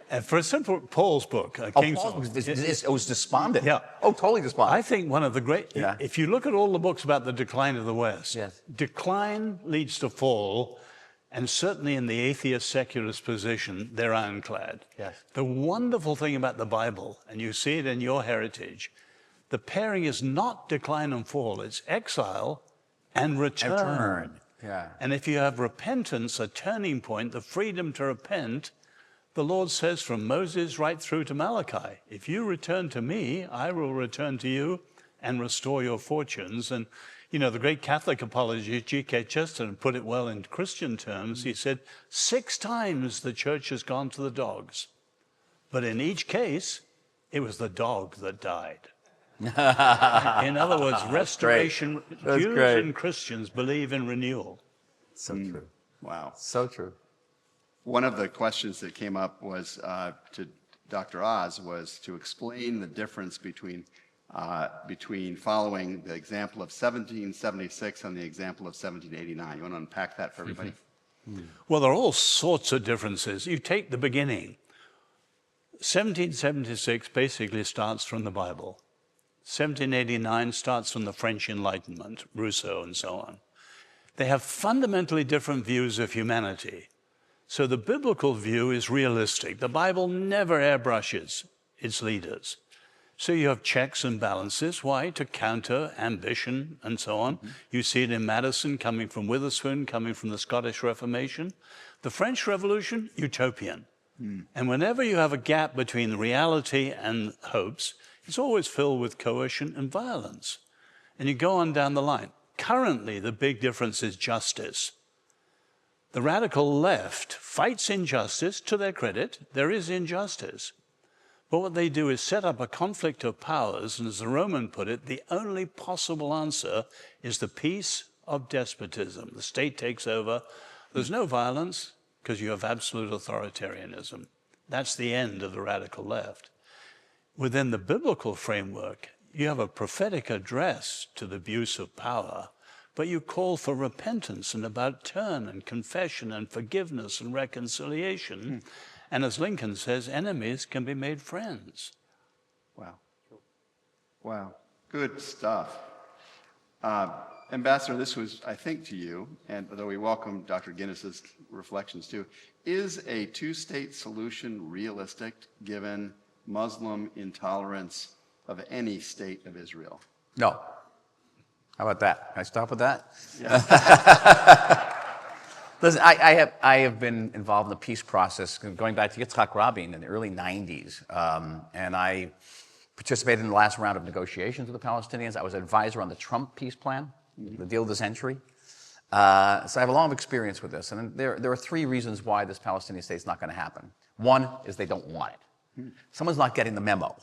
And for a simple, Paul's book, It was despondent. Yeah. Oh, totally despondent. I think one of the great, if you look at all the books about the decline of the West, decline leads to fall, and certainly in the atheist secularist position, they're ironclad. Yes. The wonderful thing about the Bible, and you see it in your heritage, the pairing is not decline and fall, it's exile and return. Yeah. And if you have repentance, a turning point, the freedom to repent, the Lord says from Moses right through to Malachi, if you return to me, I will return to you and restore your fortunes. And You know, the great Catholic apologist G.K. Chesterton put it well in Christian terms. He said, 6 times the church has gone to the dogs, but in each case, it was the dog that died. In other words, restoration, That's Jews great. and Christians believe in renewal. So true. Wow. So true. One of the questions that came up was to Dr. Oz was to explain the difference between following the example of 1776 and the example of 1789. You want to unpack that for everybody? Well, there are all sorts of differences. You take the beginning. 1776 basically starts from the Bible. 1789 starts from the French Enlightenment, Rousseau and so on. They have fundamentally different views of humanity. So the biblical view is realistic. The Bible never airbrushes its leaders. So you have checks and balances. Why? To counter ambition and so on. You see it in Madison, coming from Witherspoon, coming from the Scottish Reformation. The French Revolution, utopian. And whenever you have a gap between reality and hopes, it's always filled with coercion and violence. And you go on down the line. Currently, the big difference is justice. The radical left fights injustice. To their credit, there is injustice. But what they do is set up a conflict of powers, and as the Roman put it, the only possible answer is the peace of despotism. The state takes over. There's no violence because you have absolute authoritarianism. That's the end of the radical left. Within the biblical framework, you have a prophetic address to the abuse of power, but you call for repentance and about turn and confession and forgiveness and reconciliation. And as Lincoln says, enemies can be made friends. Wow. Wow. Good stuff. Ambassador, this was, I think, to you, and although we welcome Dr. Guinness's reflections too, is a two-state solution realistic given Muslim intolerance of any state of Israel? No. How about that? Can I stop with that? Yeah. Listen, I have been involved in the peace process going back to Yitzhak Rabin in the early 90s. And I participated in the last round of negotiations with the Palestinians. I was an advisor on the Trump peace plan, the deal of the century. So I have a long experience with this. And there are 3 reasons why this Palestinian state is not going to happen. One is they don't want it. Someone's not getting the memo.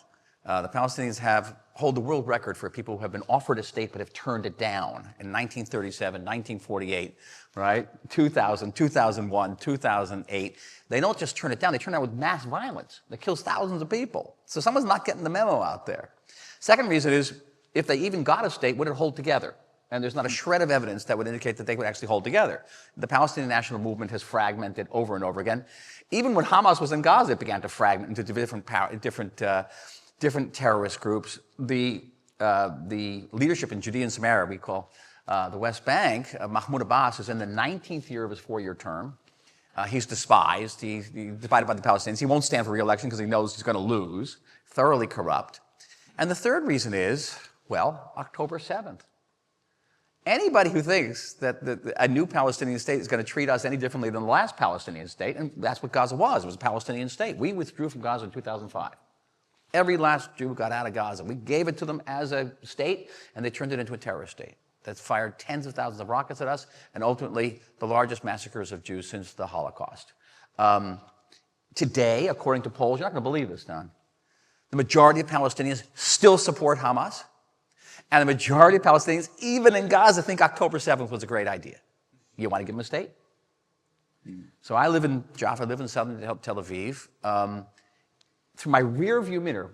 The Palestinians hold the world record for people who have been offered a state but have turned it down in 1937, 1948, right? 2000, 2001, 2008. They don't just turn it down, they turn it down with mass violence that kills thousands of people. So someone's not getting the memo out there. Second reason is, if they even got a state, would it hold together? And there's not a shred of evidence that would indicate that they would actually hold together. The Palestinian national movement has fragmented over and over again. Even when Hamas was in Gaza, it began to fragment into different terrorist groups. The leadership in Judea and Samaria, we call the West Bank, Mahmoud Abbas is in the 19th year of his 4-year term. He's despised. He's divided by the Palestinians. He won't stand for re-election because he knows he's going to lose. Thoroughly corrupt. And the third reason is, well, October 7th. Anybody who thinks that a new Palestinian state is going to treat us any differently than the last Palestinian state, and that's what Gaza was. It was a Palestinian state. We withdrew from Gaza in 2005. Every last Jew got out of Gaza. We gave it to them as a state, and they turned it into a terrorist state that fired tens of thousands of rockets at us, and ultimately the largest massacres of Jews since the Holocaust. Today, according to polls, you're not going to believe this, Don, the majority of Palestinians still support Hamas, and the majority of Palestinians, even in Gaza, think October 7th was a great idea. You want to give them a state? So I live in Jaffa, I live in southern Tel Aviv. Through my rear view mirror,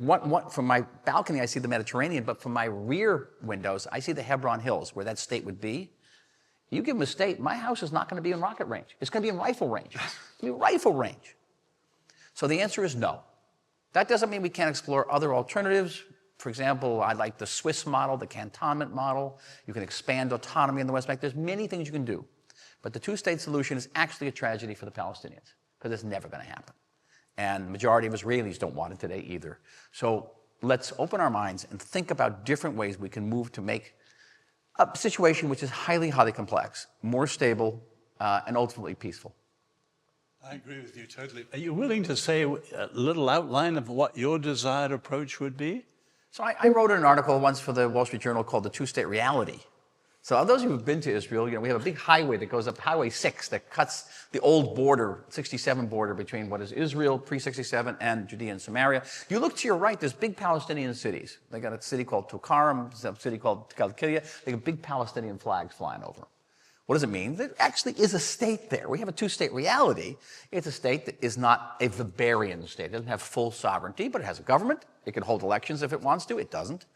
from my balcony, I see the Mediterranean, but from my rear windows, I see the Hebron Hills, where that state would be. You give them a state, my house is not going to be in rocket range. It's going to be in rifle range. It's going to be rifle range. So the answer is no. That doesn't mean we can't explore other alternatives. For example, I like the Swiss model, the cantonment model. You can expand autonomy in the West Bank. There's many things you can do. But the two-state solution is actually a tragedy for the Palestinians, because it's never going to happen. And the majority of Israelis don't want it today either. So let's open our minds and think about different ways we can move to make a situation which is highly, highly complex, more stable, and ultimately peaceful. I agree with you totally. Are you willing to say a little outline of what your desired approach would be? So I wrote an article once for the Wall Street Journal called The Two-State Reality. So those of you who've been to Israel, we have a big highway that goes up Highway 6 that cuts the old border, 67 border between what is Israel pre-67 and Judea and Samaria. You look to your right, there's big Palestinian cities. They got a city called Tulkarm, a city called Kalkilia. They got big Palestinian flags flying over. What does it mean? There actually is a state there. We have a two-state reality. It's a state that is not a Weberian state. It doesn't have full sovereignty, but it has a government. It can hold elections if it wants to. It doesn't.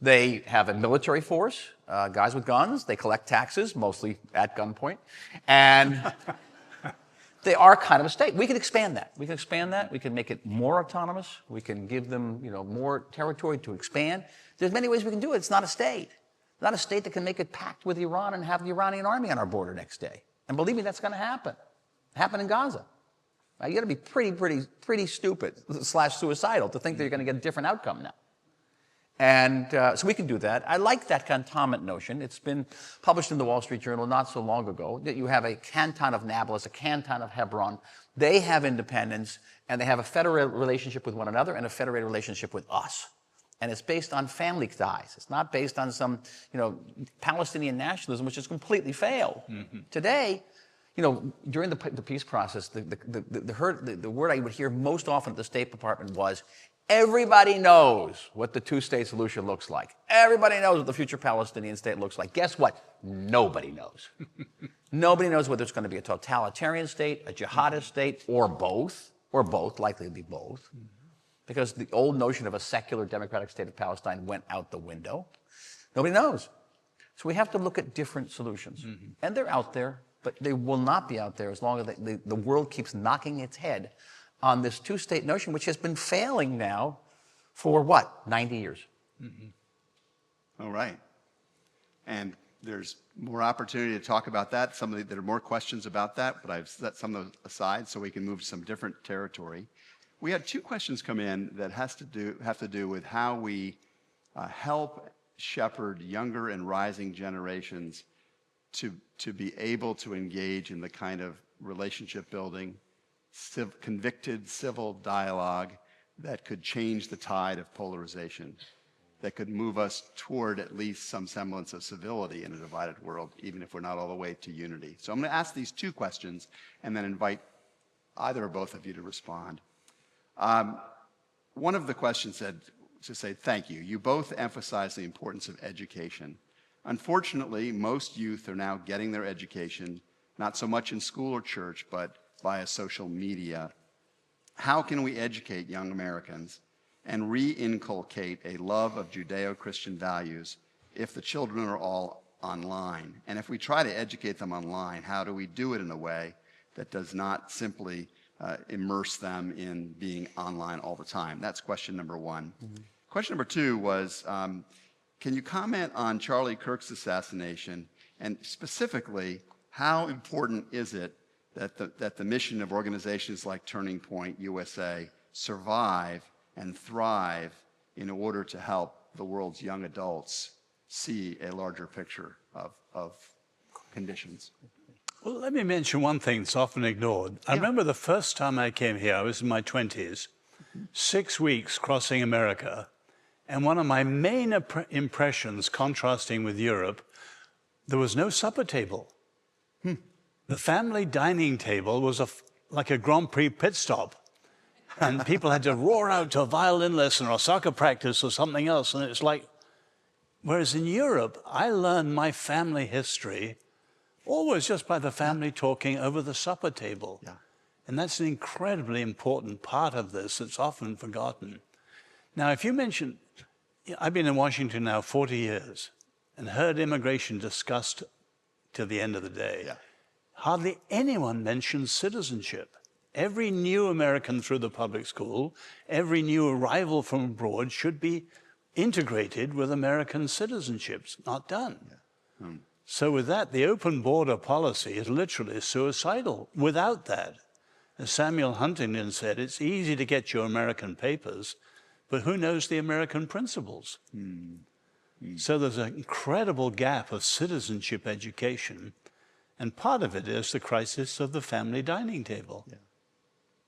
They have a military force, guys with guns. They collect taxes, mostly at gunpoint. And they are kind of a state. We can expand that. We can expand that. We can make it more autonomous. We can give them, more territory to expand. There's many ways we can do it. It's not a state. It's not a state that can make it pact with Iran and have the Iranian army on our border next day. And believe me, that's going to happen. Happen in Gaza. Now, you got to be pretty stupid / suicidal to think that you're going to get a different outcome now. And so we can do that. I like that cantonment notion. It's been published in the Wall Street Journal not so long ago, that you have a canton of Nablus, a canton of Hebron. They have independence, and they have a federated relationship with one another and a federated relationship with us. And it's based on family ties. It's not based on some, Palestinian nationalism, which has completely failed. Mm-hmm. Today, during the peace process, the word I would hear most often at the State Department was, everybody knows what the two-state solution looks like. Everybody knows what the future Palestinian state looks like. Guess what? Nobody knows. Nobody knows whether it's going to be a totalitarian state, a jihadist state, or both, likely to be both, because the old notion of a secular democratic state of Palestine went out the window. Nobody knows. So we have to look at different solutions. Mm-hmm. And they're out there, but they will not be out there as long as the world keeps knocking its head on this two-state notion, which has been failing now for 90 years. Mm-hmm. All right. And there's more opportunity to talk about that. There are more questions about that, but I've set some of those aside so we can move to some different territory. We had 2 questions come in that have to do with how we help shepherd younger and rising generations to be able to engage in the kind of relationship building, convicted civil dialogue that could change the tide of polarization, that could move us toward at least some semblance of civility in a divided world, even if we're not all the way to unity. So I'm going to ask these 2 questions and then invite either or both of you to respond. One of the questions said, to say, thank you. You both emphasize the importance of education. Unfortunately, most youth are now getting their education, not so much in school or church, but via social media. How can we educate young Americans and re-inculcate a love of Judeo-Christian values if the children are all online? And if we try to educate them online, how do we do it in a way that does not simply immerse them in being online all the time? That's question number 1. Mm-hmm. Question number 2 was, can you comment on Charlie Kirk's assassination, and specifically, how important is it that the mission of organizations like Turning Point USA survive and thrive in order to help the world's young adults see a larger picture of conditions? Well, let me mention one thing that's often ignored. I remember the first time I came here, I was in my 20s, 6 weeks crossing America, and one of my main impressions, contrasting with Europe, there was no supper table. The family dining table was like a Grand Prix pit stop, and people had to roar out to a violin lesson or soccer practice or something else, and it's like, whereas in Europe, I learned my family history always just by the family talking over the supper table. Yeah. And that's an incredibly important part of this that's often forgotten. Now, if you mention, I've been in Washington now 40 years and heard immigration discussed till the end of the day. Yeah. Hardly anyone mentions citizenship. Every new American through the public school, every new arrival from abroad should be integrated with American citizenship. It's not done. Yeah. So with that, the open border policy is literally suicidal. Without that, as Samuel Huntington said, it's easy to get your American papers, but who knows the American principles? So there's an incredible gap of citizenship education, and part of it is the crisis of the family dining table. Yeah.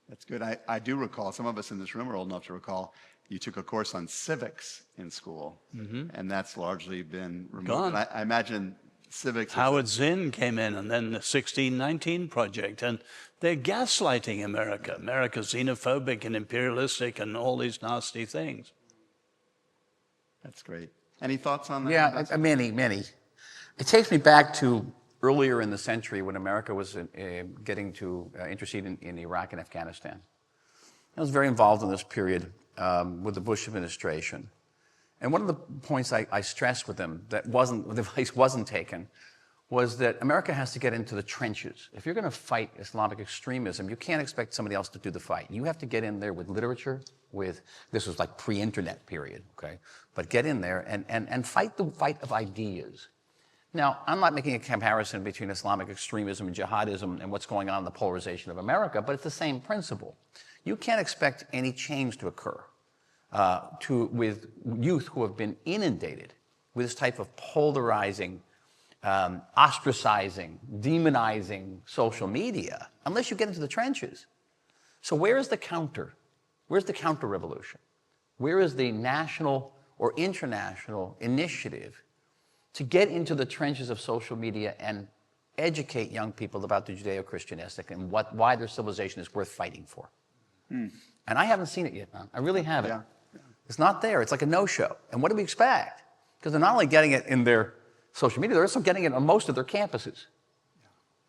That's good. I do recall, some of us in this room are old enough to recall, you took a course on civics in school, and that's largely been removed. I imagine civics. Howard Zinn came in, and then the 1619 Project, and they're gaslighting America. America's xenophobic and imperialistic and all these nasty things. That's great. Any thoughts on that? Yeah, many. It takes me back to earlier in the century when America was getting to intercede in Iraq and Afghanistan. I was very involved in this period with the Bush administration. And one of the points I stressed with them that the advice wasn't taken was that America has to get into the trenches. If you're going to fight Islamic extremism, you can't expect somebody else to do the fight. You have to get in there with literature, this was like pre-internet period, okay? But get in there and fight the fight of ideas. Now, I'm not making a comparison between Islamic extremism and jihadism and what's going on in the polarization of America, but it's the same principle. You can't expect any change to occur with youth who have been inundated with this type of polarizing, ostracizing, demonizing social media unless you get into the trenches. So where is the counter? Where's the counter-revolution? Where is the national or international initiative to get into the trenches of social media and educate young people about the Judeo-Christian ethic and why their civilization is worth fighting for? And I haven't seen it yet, man. I really haven't. Yeah. It's not there. It's like a no-show. And what do we expect? Because they're not only getting it in their social media, they're also getting it on most of their campuses.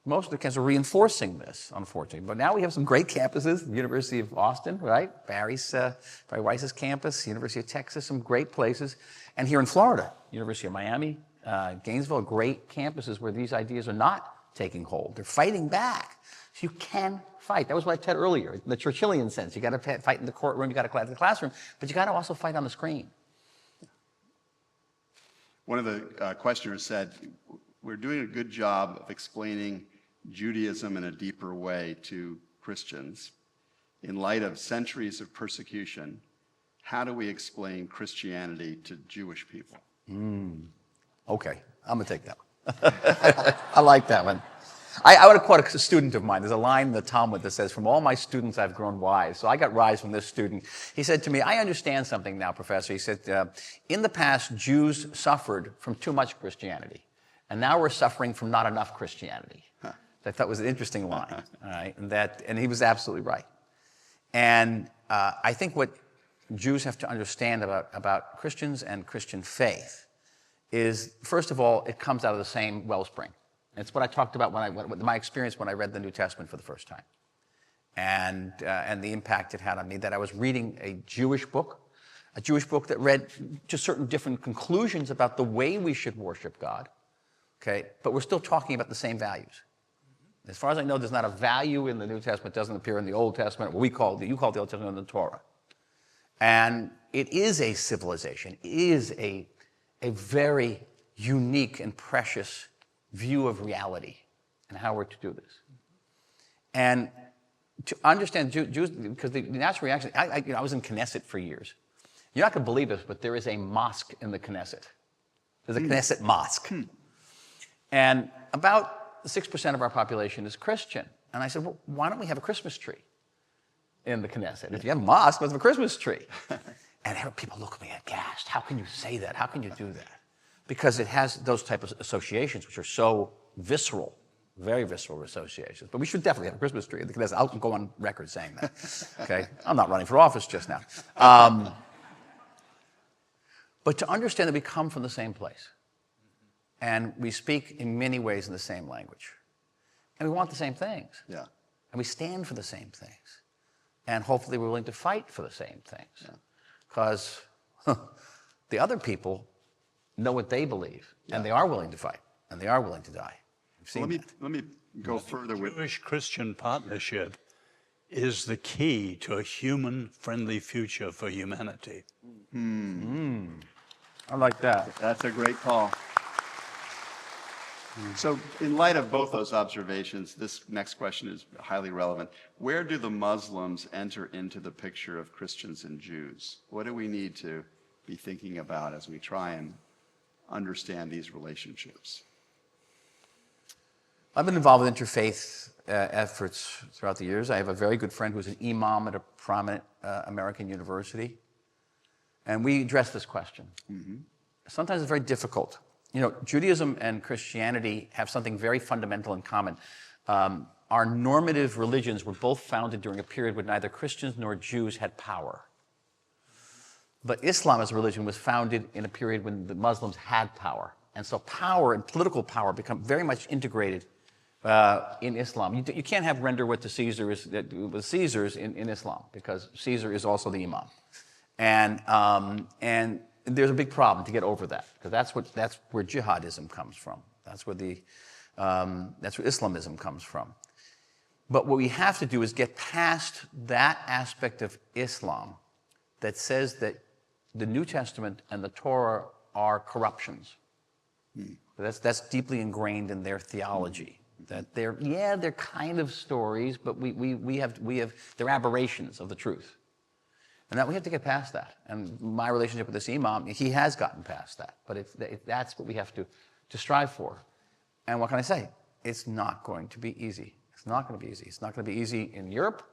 Most of the campuses are reinforcing this, unfortunately. But now we have some great campuses, the University of Austin, right? Barry Weiss's campus, University of Texas, some great places. And here in Florida, University of Miami, Gainesville, great campuses where these ideas are not taking hold. They're fighting back. So you can fight. That was what I said earlier, in the Churchillian sense. You got to fight in the courtroom, you got to fight in the classroom, but you got to also fight on the screen. One of the questioners said, we're doing a good job of explaining Judaism in a deeper way to Christians. In light of centuries of persecution, how do we explain Christianity to Jewish people? Okay, I'm going to take that one. I like that one. I would have quoted a student of mine. There's a line in the Talmud that says, from all my students, I've grown wise. So I got wise from this student. He said to me, I understand something now, Professor. He said, in the past, Jews suffered from too much Christianity. And now we're suffering from not enough Christianity. I thought was an interesting line. All right? And he was absolutely right. And I think what Jews have to understand about Christians and Christian faith is, first of all, it comes out of the same wellspring. It's what I talked about my experience when I read the New Testament for the first time, and the impact it had on me. That I was reading a Jewish book that read just certain different conclusions about the way we should worship God. Okay, but we're still talking about the same values. As far as I know, there's not a value in the New Testament that doesn't appear in the Old Testament. What you call the Old Testament the Torah, and it is a civilization. It is a very unique and precious view of reality and how we're to do this. And to understand Jews, because the natural reaction, I was in Knesset for years. You're not going to believe this, but there is a mosque in the Knesset. There's a Knesset mosque. And about 6% of our population is Christian. And I said, well, why don't we have a Christmas tree in the Knesset? If you have a mosque, let's have a Christmas tree. And people look at me aghast. How can you say that? How can you do that? Because it has those type of associations, which are so visceral, very visceral associations. But we should definitely have a Christmas tree in the Knesset. I'll go on record saying that. Okay, I'm not running for office just now. But to understand that we come from the same place, and we speak in many ways in the same language, and we want the same things, Yeah. and we stand for the same things, and hopefully we're willing to fight for the same things, because the other people know what they believe, and they are willing to fight, and they are willing to die. Let me go further with Jewish-Christian partnership is the key to a human-friendly future for humanity. I like that. That's a great call. So in light of both those observations, this next question is highly relevant. Where do the Muslims enter into the picture of Christians and Jews? What do we need to be thinking about as we try and understand these relationships? I've been involved with interfaith efforts throughout the years. I have a very good friend who's an imam at a prominent American university. And we address this question. Sometimes it's very difficult. Judaism and Christianity have something very fundamental in common. Our normative religions were both founded during a period when neither Christians nor Jews had power. But Islam as a religion was founded in a period when the Muslims had power. And so power and political power become very much integrated in Islam. You can't have render what to Caesar is with Caesars in Islam, because Caesar is also the imam. And there's a big problem to get over that, because that's where jihadism comes from. That's where Islamism comes from. But what we have to do is get past that aspect of Islam that says that the New Testament and the Torah are corruptions. That's deeply ingrained in their theology. That they're kind of stories, but they're aberrations of the truth. And that we have to get past that. And my relationship with this imam, he has gotten past that. But that's what we have to strive for. And what can I say? It's not going to be easy. It's not going to be easy. It's not going to be easy in Europe,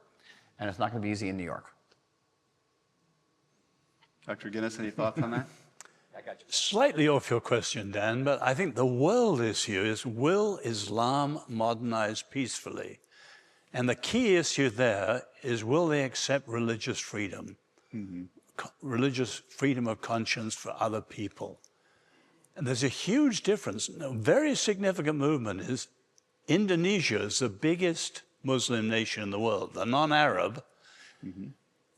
and it's not going to be easy in New York. Dr. Guinness, any thoughts on that? I got you. Slightly off your question, Dan, but I think the world issue is, will Islam modernize peacefully? And the key issue there is, will they accept religious freedom? Religious freedom of conscience for other people. And there's a huge difference. A very significant movement is Indonesia is the biggest Muslim nation in the world. They're non-Arab.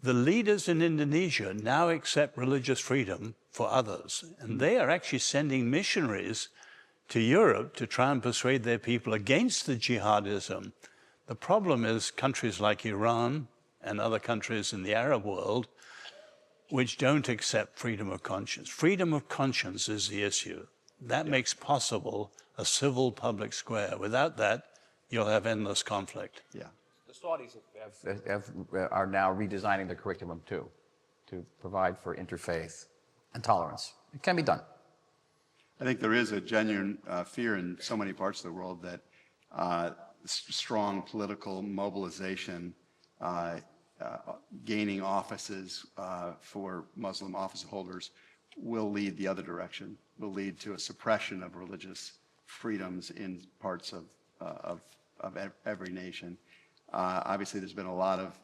The leaders in Indonesia now accept religious freedom for others. And they are actually sending missionaries to Europe to try and persuade their people against the jihadism. The problem is countries like Iran and other countries in the Arab world which don't accept freedom of conscience. Freedom of conscience is the issue. That makes possible a civil public square. Without that, you'll have endless conflict. Yeah. The Saudis are now redesigning their curriculum too, to provide for interfaith and tolerance. It can be done. I think there is a genuine fear in so many parts of the world that strong political mobilization, gaining offices for Muslim office holders will lead the other direction, will lead to a suppression of religious freedoms in parts of every nation. Obviously, there's been a lot of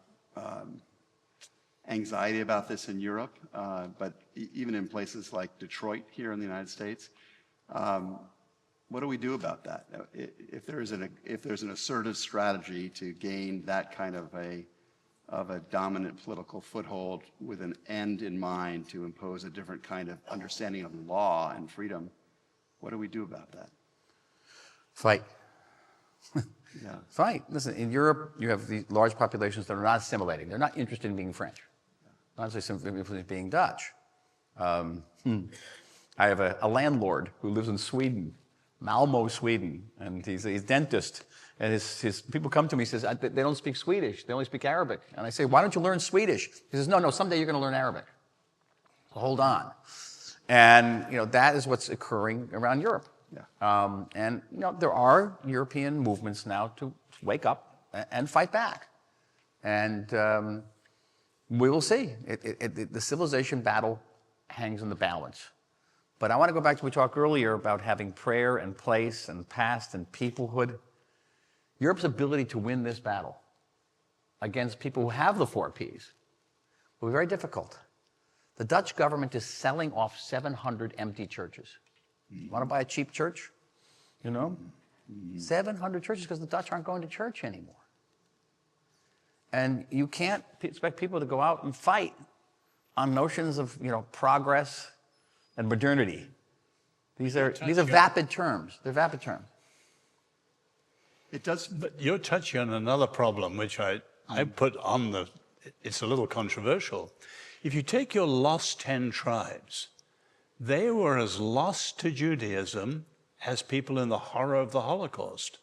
anxiety about this in Europe, but even in places like Detroit here in the United States, what do we do about that? If there's an assertive strategy to gain that kind of a dominant political foothold with an end in mind to impose a different kind of understanding of law and freedom, what do we do about that? Fight. Yeah. Fight. Listen, in Europe, you have these large populations that are not assimilating. They're not interested in being French. Not interested in being Dutch. I have a landlord who lives in Sweden, Malmo, Sweden, and he's a dentist. And his people come to me, he says, they don't speak Swedish, they only speak Arabic. And I say, why don't you learn Swedish? He says, no, someday you're going to learn Arabic. So hold on. And, that is what's occurring around Europe. Yeah. And, there are European movements now to wake up and fight back. And we will see. The civilization battle hangs in the balance. But I want to go back to what we talked earlier about having prayer and place and past and peoplehood. Europe's ability to win this battle against people who have the 4 Ps will be very difficult. The Dutch government is selling off 700 empty churches. Want to buy a cheap church? 700 churches, because the Dutch aren't going to church anymore. And you can't expect people to go out and fight on notions of progress and modernity. These are vapid terms. They're vapid terms. It does. But you're touching on another problem, which I put on it's a little controversial. If you take your lost 10 tribes, they were as lost to Judaism as people in the horror of the Holocaust.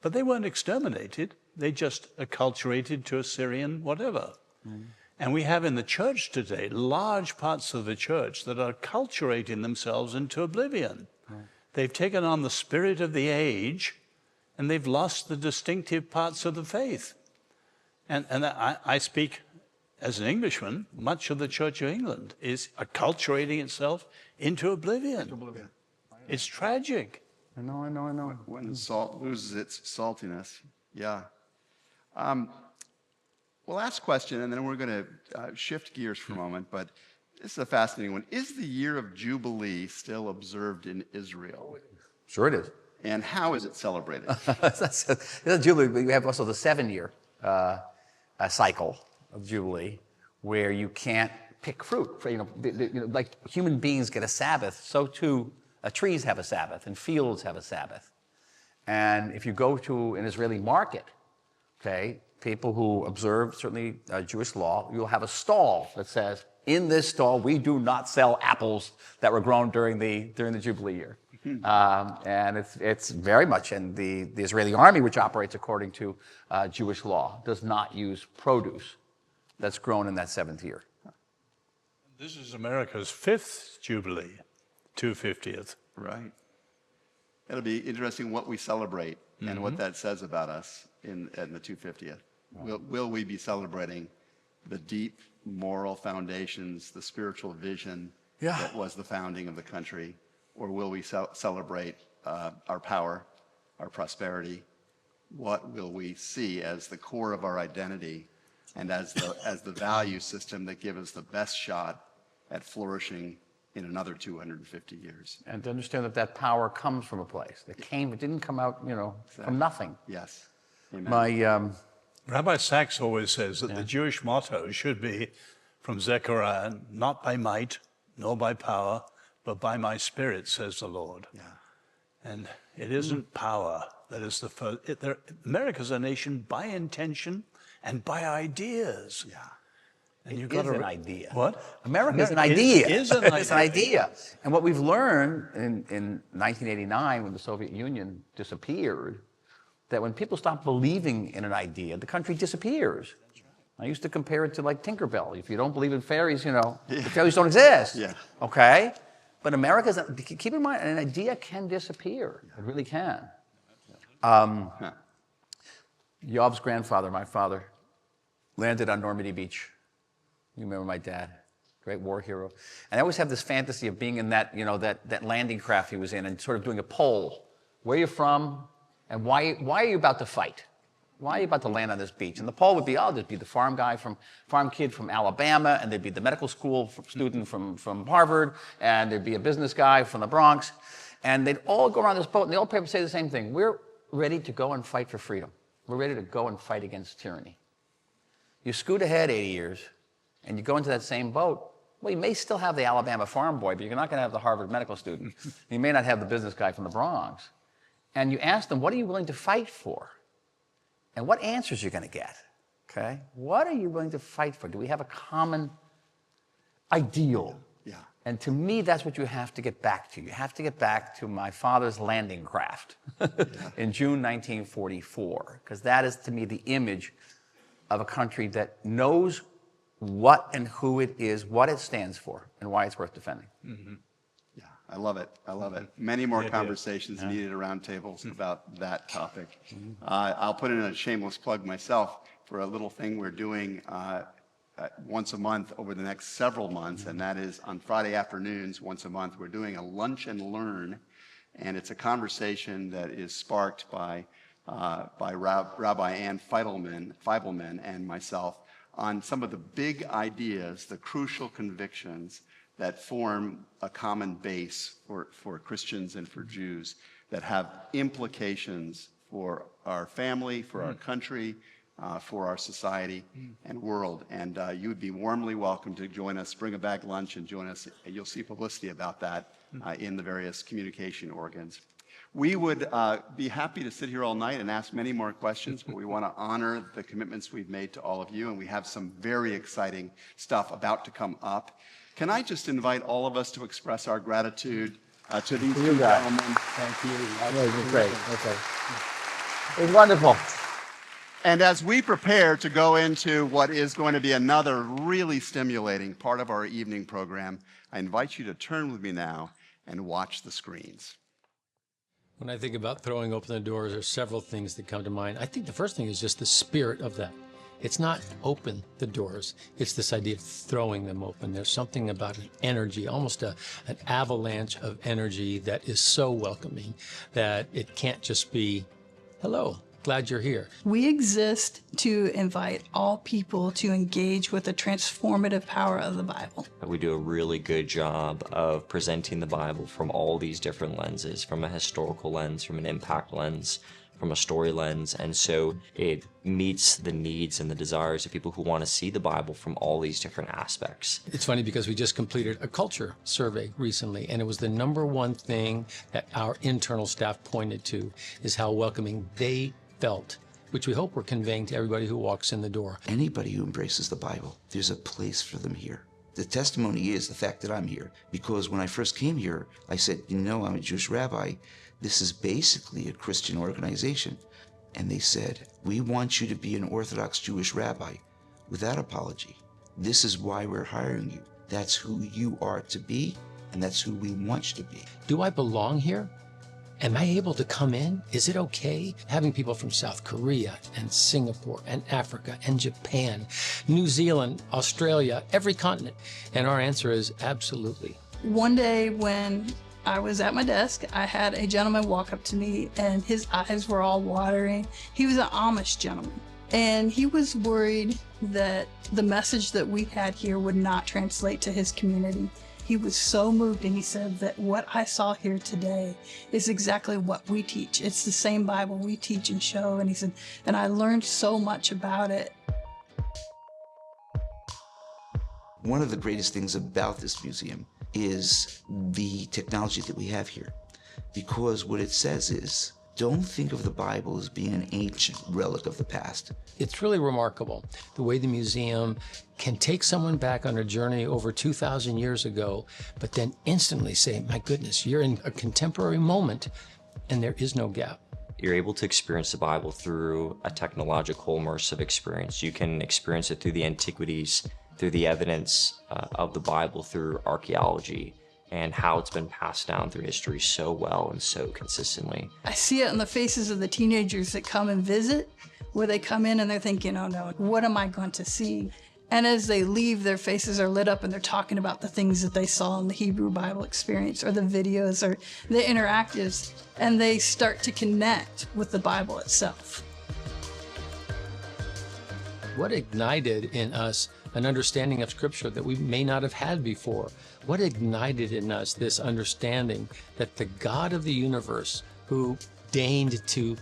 But they weren't exterminated. They just acculturated to Assyrian whatever. And we have in the church today large parts of the church that are acculturating themselves into oblivion. They've taken on the spirit of the age, and they've lost the distinctive parts of the faith. And I speak as an Englishman. Much of the Church of England is acculturating itself into oblivion. It's tragic. I know. When salt loses its saltiness. Yeah. Well, last question, and then we're going to shift gears for a moment, but this is a fascinating one. Is the year of Jubilee still observed in Israel? Sure it is. And how is it celebrated? It's a Jubilee, but we have also the 7-year cycle of Jubilee where you can't pick fruit. Like human beings get a Sabbath, so too trees have a Sabbath and fields have a Sabbath. And if you go to an Israeli market, okay, people who observe certainly Jewish law, you'll have a stall that says, in this stall, we do not sell apples that were grown during the Jubilee year. And it's very much, and the Israeli army, which operates according to Jewish law, does not use produce that's grown in that 7th year. This is America's 5th Jubilee, 250th. Right. It'll be interesting what we celebrate and what that says about us in the 250th. Will we be celebrating the deep moral foundations, the spiritual vision that was the founding of the country? Or will we celebrate our power, our prosperity? What will we see as the core of our identity and as the value system that gives us the best shot at flourishing in another 250 years? And to understand that power comes from a place. It didn't come out, from nothing. Yes. Amen. Rabbi Sachs always says that the Jewish motto should be from Zechariah, not by might, nor by power, but by my spirit, says the Lord. Yeah. And it isn't power that is the first. America's a nation by intention and by ideas. Yeah. And It is an idea. What? America is an idea. Is an It's an idea. And what we've learned in 1989, when the Soviet Union disappeared, that when people stop believing in an idea, the country disappears. I used to compare it to like Tinkerbell. If you don't believe in fairies, the fairies don't exist. Yeah. Okay? But America's, keep in mind, an idea can disappear. It really can. Yov's grandfather, my father, landed on Normandy Beach. You remember my dad, great war hero. And I always have this fantasy of being in that, that landing craft he was in and sort of doing a poll. Where are you from? And why are you about to fight? Why are you about to land on this beach? And the poll would be, there'd be the farm kid from Alabama, and there'd be the medical school student from Harvard, and there'd be a business guy from the Bronx. And they'd all go around this boat, and the old paper would say the same thing. We're ready to go and fight for freedom. We're ready to go and fight against tyranny. You scoot ahead 80 years, and you go into that same boat. Well, you may still have the Alabama farm boy, but you're not going to have the Harvard medical student. You may not have the business guy from the Bronx. And you ask them, what are you willing to fight for? And what answers you're going to get, okay? What are you willing to fight for? Do we have a common ideal? Yeah. And to me, that's what you have to get back to. You have to get back to my father's landing craft in June 1944, because that is, to me, the image of a country that knows what and who it is, what it stands for, and why it's worth defending. Yeah, I love it. I love it. Many more conversations needed around tables about that topic. I'll put in a shameless plug myself for a little thing we're doing once a month over the next several months, and that is on Friday afternoons once a month. We're doing a lunch and learn, and it's a conversation that is sparked by Rabbi Ann Feibelman and myself on some of the big ideas, the crucial convictions that form a common base for Christians and for Jews that have implications for our family, for our country, for our society and world. And you would be warmly welcome to join us, bring a bag lunch and join us. You'll see publicity about that in the various communication organs. We would be happy to sit here all night and ask many more questions, but we want to honor the commitments we've made to all of you, and we have some very exciting stuff about to come up. Can I just invite all of us to express our gratitude to these two gentlemen? Thank you. That was great. Okay. It was wonderful. And as we prepare to go into what is going to be another really stimulating part of our evening program, I invite you to turn with me now and watch the screens. When I think about throwing open the doors, there's several things that come to mind. I think the first thing is just the spirit of that. It's not open the doors, it's this idea of throwing them open. There's something about an energy, almost an avalanche of energy that is so welcoming that it can't just be, hello, glad you're here. We exist to invite all people to engage with the transformative power of the Bible. We do a really good job of presenting the Bible from all these different lenses, from a historical lens, from an impact lens, from a story lens, and so it meets the needs and the desires of people who want to see the Bible from all these different aspects. It's funny because we just completed a culture survey recently, and it was the #1 thing that our internal staff pointed to is how welcoming they felt, which we hope we're conveying to everybody who walks in the door. Anybody who embraces the Bible, there's a place for them here. The testimony is the fact that I'm here, because when I first came here, I said, you know, I'm a Jewish rabbi. This is basically a Christian organization. And they said, we want you to be an Orthodox Jewish rabbi without apology. This is why we're hiring you. That's who you are to be, and that's who we want you to be. Do I belong here? Am I able to come in? Is it okay? Having people from South Korea and Singapore and Africa and Japan, New Zealand, Australia, every continent. And our answer is absolutely. One day when I was at my desk, I had a gentleman walk up to me and his eyes were all watering. He was an Amish gentleman. And he was worried that the message that we had here would not translate to his community. He was so moved, and he said that what I saw here today is exactly what we teach. It's the same Bible we teach and show. And he said, and I learned so much about it. One of the greatest things about this museum is the technology that we have here. Because what it says is, don't think of the Bible as being an ancient relic of the past. It's really remarkable the way the museum can take someone back on a journey over 2,000 years ago, but then instantly say, my goodness, you're in a contemporary moment, and there is no gap. You're able to experience the Bible through a technological immersive experience. You can experience it through the antiquities, through the evidence of the Bible, through archaeology, and how it's been passed down through history so well and so consistently. I see it on the faces of the teenagers that come and visit, where they come in and they're thinking, oh no, what am I going to see? And as they leave, their faces are lit up and they're talking about the things that they saw in the Hebrew Bible experience or the videos or the interactives, and they start to connect with the Bible itself. What ignited in us an understanding of Scripture that we may not have had before? What ignited in us this understanding that the God of the universe, who deigned to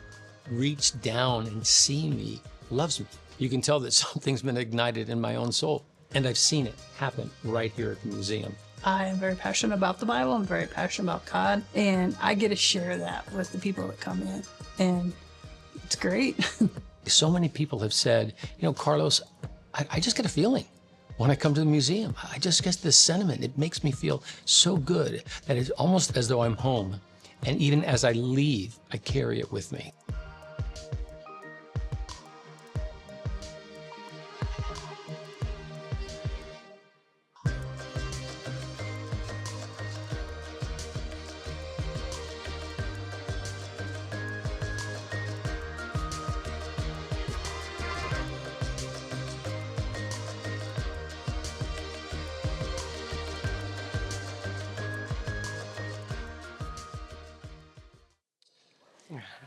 reach down and see me, loves me? You can tell that something's been ignited in my own soul, and I've seen it happen right here at the museum. I am very passionate about the Bible. I'm very passionate about God, and I get to share that with the people that come in, and it's great. So many people have said, you know, Carlos, I just get a feeling when I come to the museum. I just get this sentiment. It makes me feel so good that it's almost as though I'm home. And even as I leave, I carry it with me.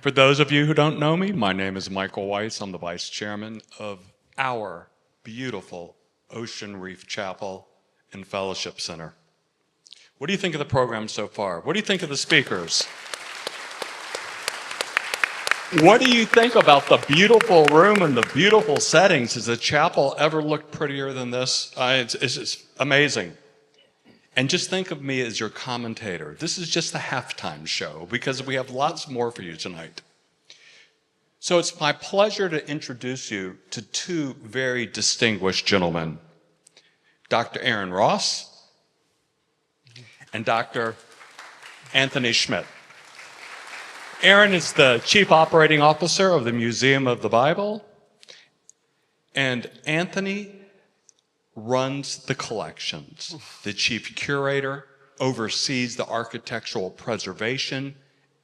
For those of you who don't know me, my name is Michael Weiss. I'm the vice chairman of our beautiful Ocean Reef Chapel and Fellowship Center. What do you think of the program so far? What do you think of the speakers? What do you think about the beautiful room and the beautiful settings? Has the chapel ever looked prettier than this? It's just amazing. And just think of me as your commentator. This is just the halftime show because we have lots more for you tonight. So it's my pleasure to introduce you to two very distinguished gentlemen, Dr. Aaron Ross and Dr. Anthony Schmidt. Aaron is the Chief Operating Officer of the Museum of the Bible, and Anthony runs the collections. The chief curator oversees the architectural preservation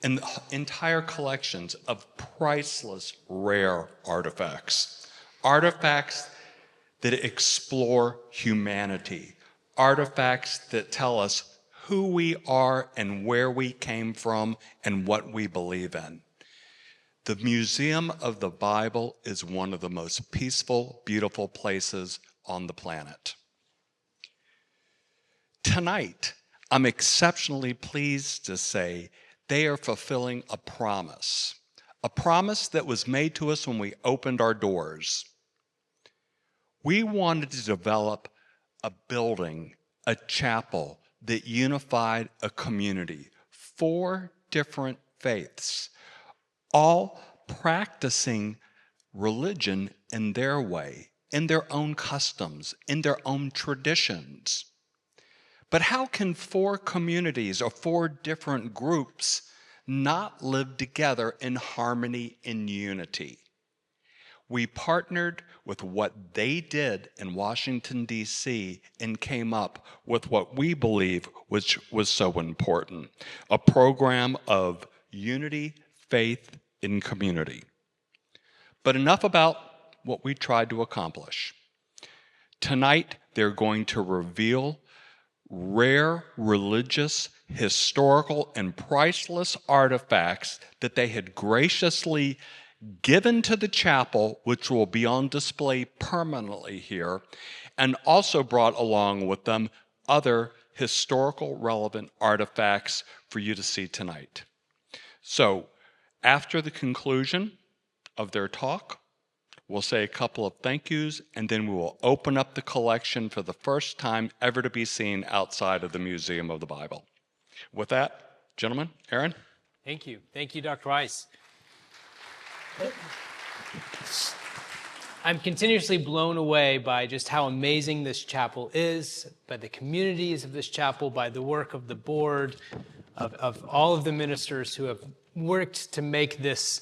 and the entire collections of priceless, rare artifacts. artifacts that explore humanity, artifacts that tell us who we are and where we came from and what we believe in. The Museum of the Bible is one of the most peaceful, beautiful places on the planet. Tonight, I'm exceptionally pleased to say they are fulfilling a promise that was made to us when we opened our doors. We wanted to develop a building, a chapel that unified a community, 4 different faiths, all practicing religion in their way, in their own customs, in their own traditions. But how can 4 communities or 4 different groups not live together in harmony and unity? We partnered with what they did in Washington, D.C., and came up with what we believe was so important, a program of unity, faith, and community. But enough about what we tried to accomplish. Tonight, they're going to reveal rare religious, historical, and priceless artifacts that they had graciously given to the chapel, which will be on display permanently here, and also brought along with them other historical relevant artifacts for you to see tonight. So, after the conclusion of their talk, we'll say a couple of thank yous, and then we will open up the collection for the first time ever to be seen outside of the Museum of the Bible. With that, gentlemen, Aaron? Thank you. Thank you, Dr. Rice. I'm continuously blown away by just how amazing this chapel is, by the communities of this chapel, by the work of the board, of all of the ministers who have worked to make this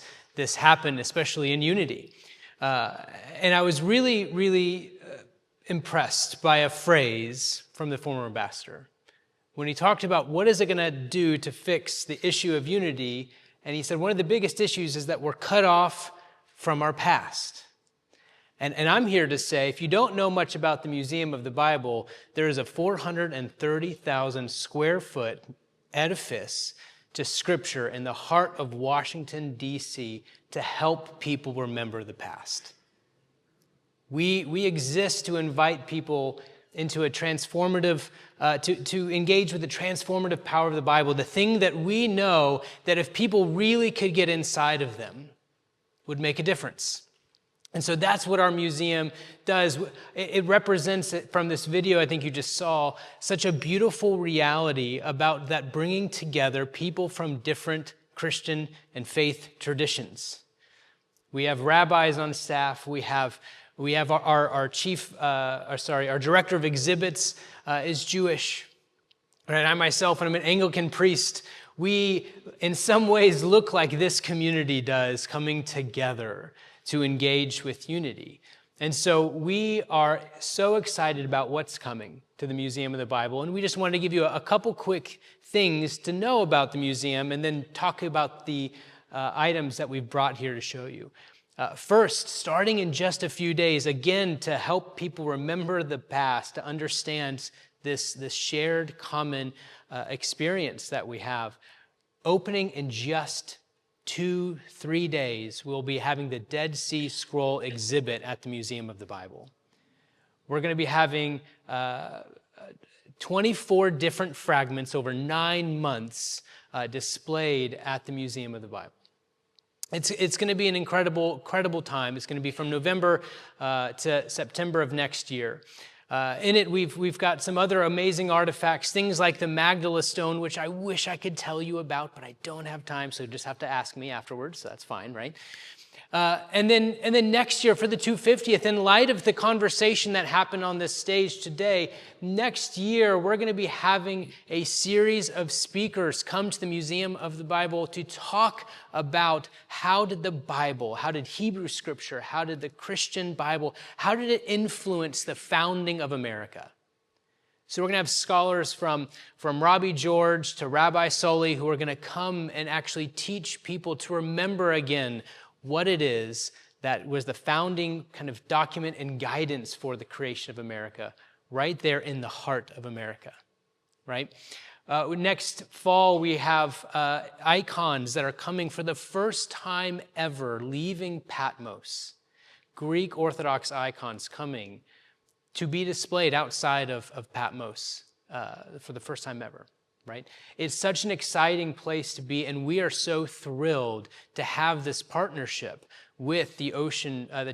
happen, especially in unity. And I was really impressed by a phrase from the former ambassador when he talked about what is it going to do to fix the issue of unity. And he said one of the biggest issues is that we're cut off from our past. And I'm here to say, if you don't know much about the Museum of the Bible, there is a 430,000 square foot edifice to Scripture in the heart of Washington, D.C., to help people remember the past. We exist to invite people into a transformative, to engage with the transformative power of the Bible, the thing that we know that if people really could get inside of them would make a difference. And so that's what our museum does. It represents, from this video I think you just saw, such a beautiful reality about that bringing together people from different Christian and faith traditions. We have rabbis on staff. We have our director of exhibits is Jewish. And I myself, and I'm an Anglican priest, we in some ways look like this community does, coming together to engage with unity. And so we are so excited about what's coming to the Museum of the Bible. And we just wanted to give you a couple quick things to know about the museum and then talk about the items that we've brought here to show you. First, starting in just a few days, again, to help people remember the past, to understand this shared common experience that we have, opening in just 2-3 days, we'll be having the Dead Sea Scroll exhibit at the Museum of the Bible. We're going to be having 24 different fragments over 9 months displayed at the Museum of the Bible. It's going to be an incredible time. It's going to be from November to September of next year. In it, we've got some other amazing artifacts, things like the Magdala stone, which I wish I could tell you about, but I don't have time, so you just have to ask me afterwards, so that's fine, right? And then next year for the 250th, in light of the conversation that happened on this stage today, next year we're going to be having a series of speakers come to the Museum of the Bible to talk about how did the Bible, how did Hebrew Scripture, how did the Christian Bible, how did it influence the founding of America? So we're going to have scholars from Robbie George to Rabbi Sully who are going to come and actually teach people to remember again what it is that was the founding kind of document and guidance for the creation of America, right there in the heart of America, right? Next fall, we have icons that are coming for the first time ever, leaving Patmos. Greek Orthodox icons coming to be displayed outside of Patmos for the first time ever, right? It's such an exciting place to be, and we are so thrilled to have this partnership with the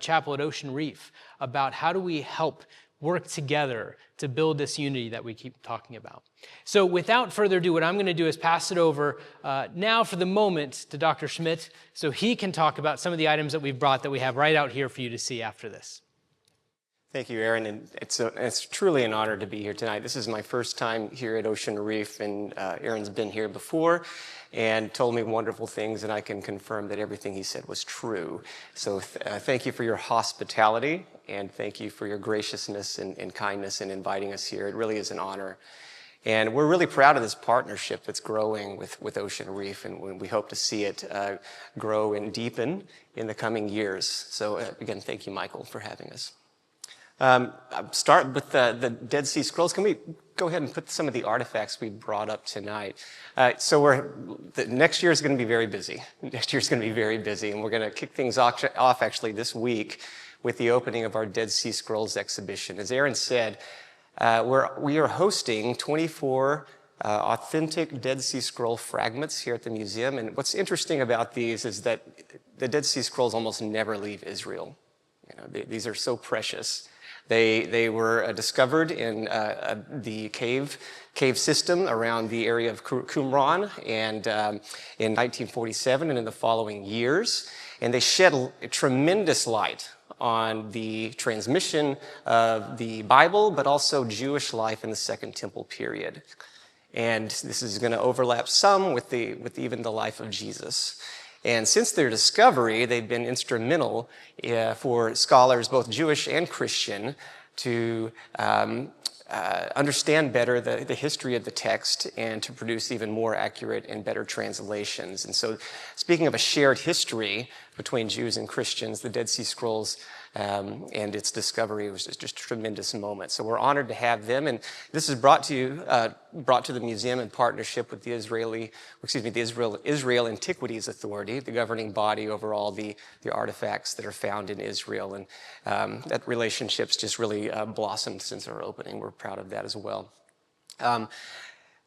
chapel at Ocean Reef about how do we help work together to build this unity that we keep talking about. So without further ado, what I'm going to do is pass it over now for the moment to Dr. Schmidt so he can talk about some of the items that we've brought that we have right out here for you to see after this. Thank you, Aaron, and it's truly an honor to be here tonight. This is my first time here at Ocean Reef, and Aaron's been here before and told me wonderful things, and I can confirm that everything he said was true. So thank you for your hospitality, and thank you for your graciousness and kindness in inviting us here. It really is an honor. And we're really proud of this partnership that's growing with Ocean Reef, and we hope to see it grow and deepen in the coming years. So again, thank you, Michael, for having us. Start with the Dead Sea Scrolls. Can we go ahead and put some of the artifacts we brought up tonight? Next year is going to be very busy. Next year is going to be very busy, and we're going to kick things off actually this week with the opening of our Dead Sea Scrolls exhibition. As Aaron said, we are hosting 24 authentic Dead Sea Scroll fragments here at the museum. And what's interesting about these is that the Dead Sea Scrolls almost never leave Israel. These are so precious. They were discovered in the cave system around the area of Qumran and in 1947 and in the following years. And they shed a tremendous light on the transmission of the Bible, but also Jewish life in the Second Temple period. And this is going to overlap some with even the life of Jesus. And since their discovery, they've been instrumental for scholars, both Jewish and Christian, to understand better the history of the text and to produce even more accurate and better translations. And so, speaking of a shared history between Jews and Christians, the Dead Sea Scrolls and its discovery was just a tremendous moment. So we're honored to have them, and this is brought to the museum in partnership with the Israel Antiquities Authority, the governing body over all the artifacts that are found in Israel, and that relationship's just really blossomed since our opening. We're proud of that as well.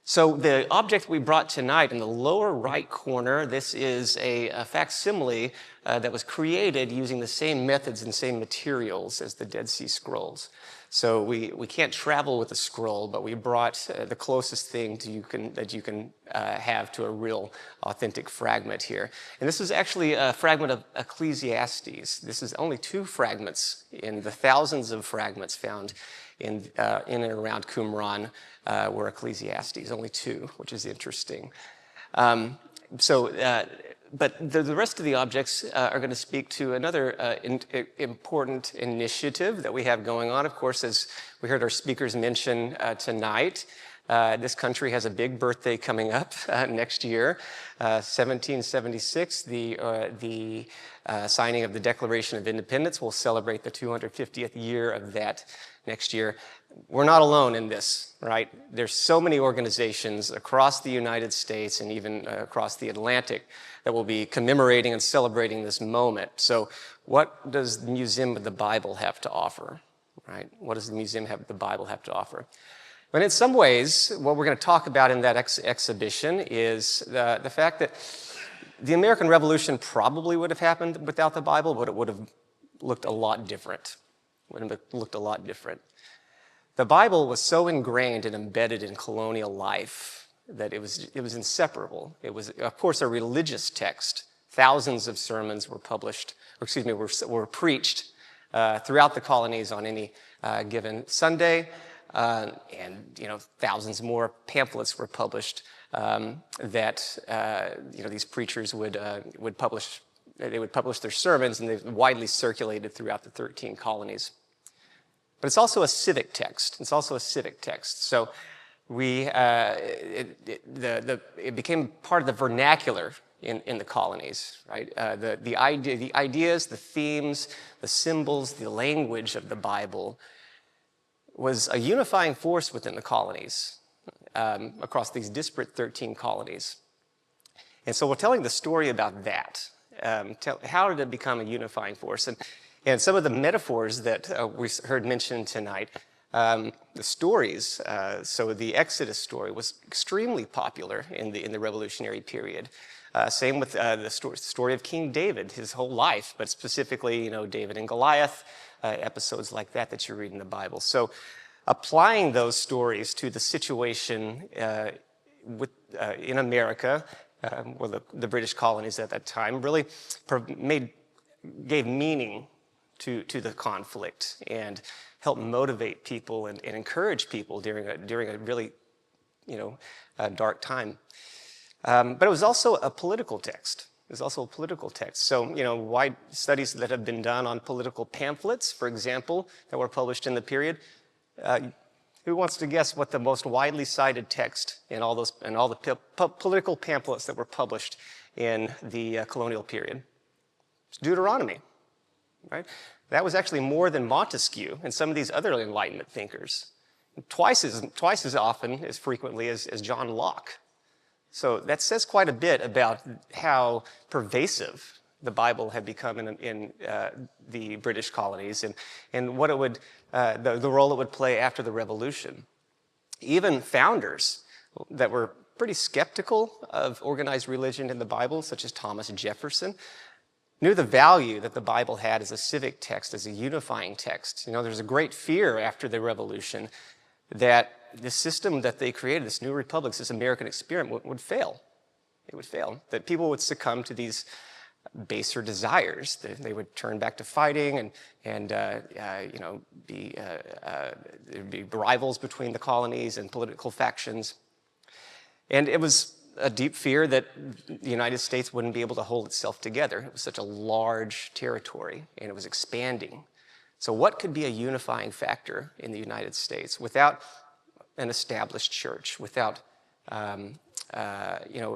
So the object we brought tonight in the lower right corner, this is a facsimile that was created using the same methods and same materials as the Dead Sea Scrolls. So we can't travel with a scroll, but we brought the closest thing that you can have to a real authentic fragment here. And this is actually a fragment of Ecclesiastes. This is only 2 fragments in the thousands of fragments found in and around Qumran were Ecclesiastes, only 2, which is interesting. But the rest of the objects are going to speak to another important initiative that we have going on. Of course, as we heard our speakers mention tonight, this country has a big birthday coming up next year, 1776. The signing of the Declaration of Independence will celebrate the 250th year of that next year. We're not alone in this, right? There's so many organizations across the United States and even across the Atlantic that will be commemorating and celebrating this moment. So what does the Museum of the Bible have to offer, right? What does the Museum of the Bible have to offer? But in some ways, what we're going to talk about in that exhibition is the fact that the American Revolution probably would have happened without the Bible, but it would have looked a lot different. The Bible was so ingrained and embedded in colonial life that it was inseparable. It was, of course, a religious text. Thousands of sermons were were preached throughout the colonies on any given Sunday, and thousands more pamphlets were published that these preachers would publish. They would publish their sermons, and they widely circulated throughout the 13 colonies. But it's also a civic text. So it became part of the vernacular in the colonies, right? The ideas, the themes, the symbols, the language of the Bible was a unifying force within the colonies, across these disparate 13 colonies. And so we're telling the story about that. How did it become a unifying force? And some of the metaphors that we heard mentioned tonight, the stories, so the Exodus story was extremely popular in the Revolutionary period. Same with the story of King David, his whole life, but specifically, David and Goliath, episodes like that you read in the Bible. So applying those stories to the situation in America, the British colonies at that time, really gave meaning to the conflict and helped motivate people and encourage people during a really, dark time. But it was also a political text. So, wide studies that have been done on political pamphlets, for example, that were published in the period. Who wants to guess what the most widely cited text in all the political pamphlets that were published in the colonial period? It's Deuteronomy, right? That was actually more than Montesquieu and some of these other Enlightenment thinkers. Twice as often, as frequently as John Locke. So that says quite a bit about how pervasive the Bible had become in the British colonies and what it would, the role it would play after the Revolution. Even founders that were pretty skeptical of organized religion in the Bible, such as Thomas Jefferson, knew the value that the Bible had as a civic text, as a unifying text. There's a great fear after the Revolution that the system that they created, this new republic, this American experiment, would fail. It would fail. That people would succumb to these baser desires. They would turn back to fighting and there'd be rivals between the colonies and political factions. And it was a deep fear that the United States wouldn't be able to hold itself together. It was such a large territory and it was expanding. So what could be a unifying factor in the United States without an established church, without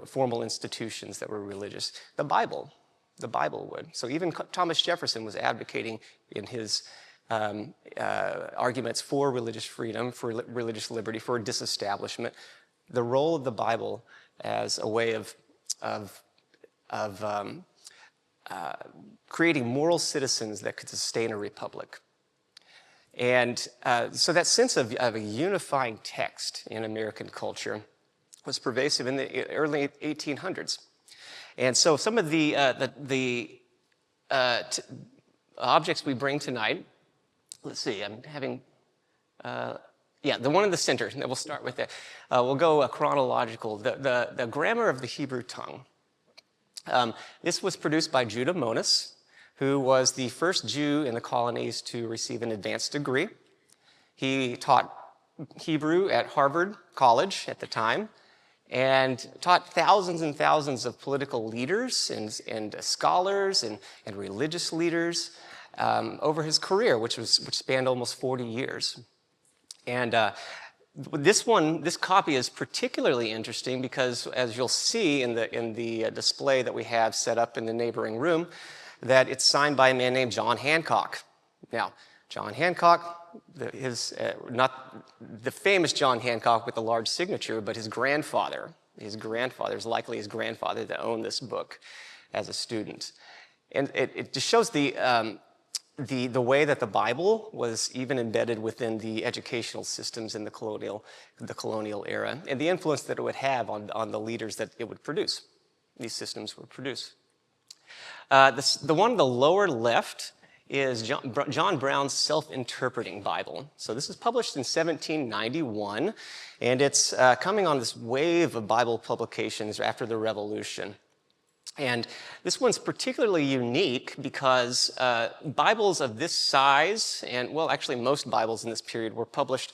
formal institutions that were religious? The Bible would. So even Thomas Jefferson was advocating in his arguments for religious freedom, for religious liberty, for disestablishment, the role of the Bible as a way of creating moral citizens that could sustain a republic. And so that sense of a unifying text in American culture was pervasive in the early 1800s. And so some of the objects we bring tonight, let's see, I'm having, the one in the center, we'll start with that. We'll go chronological. The grammar of the Hebrew tongue. This was produced by Judah Monas, who was the first Jew in the colonies to receive an advanced degree. He taught Hebrew at Harvard College at the time and taught thousands and thousands of political leaders and scholars and religious leaders over his career, which spanned almost 40 years. And this copy is particularly interesting because, as you'll see in the display that we have set up in the neighboring room, that it's signed by a man named John Hancock. Now, John Hancock, not the famous John Hancock with the large signature, but his grandfather is likely his grandfather that owned this book as a student. And it just shows the way that the Bible was even embedded within the educational systems in the colonial era, and the influence that it would have on the leaders that it would produce, these systems would produce. The one on the lower left is John Brown's Self-Interpreting Bible. So this was published in 1791, and it's coming on this wave of Bible publications after the Revolution. And this one's particularly unique because Bibles of this size, and well, actually most Bibles in this period were published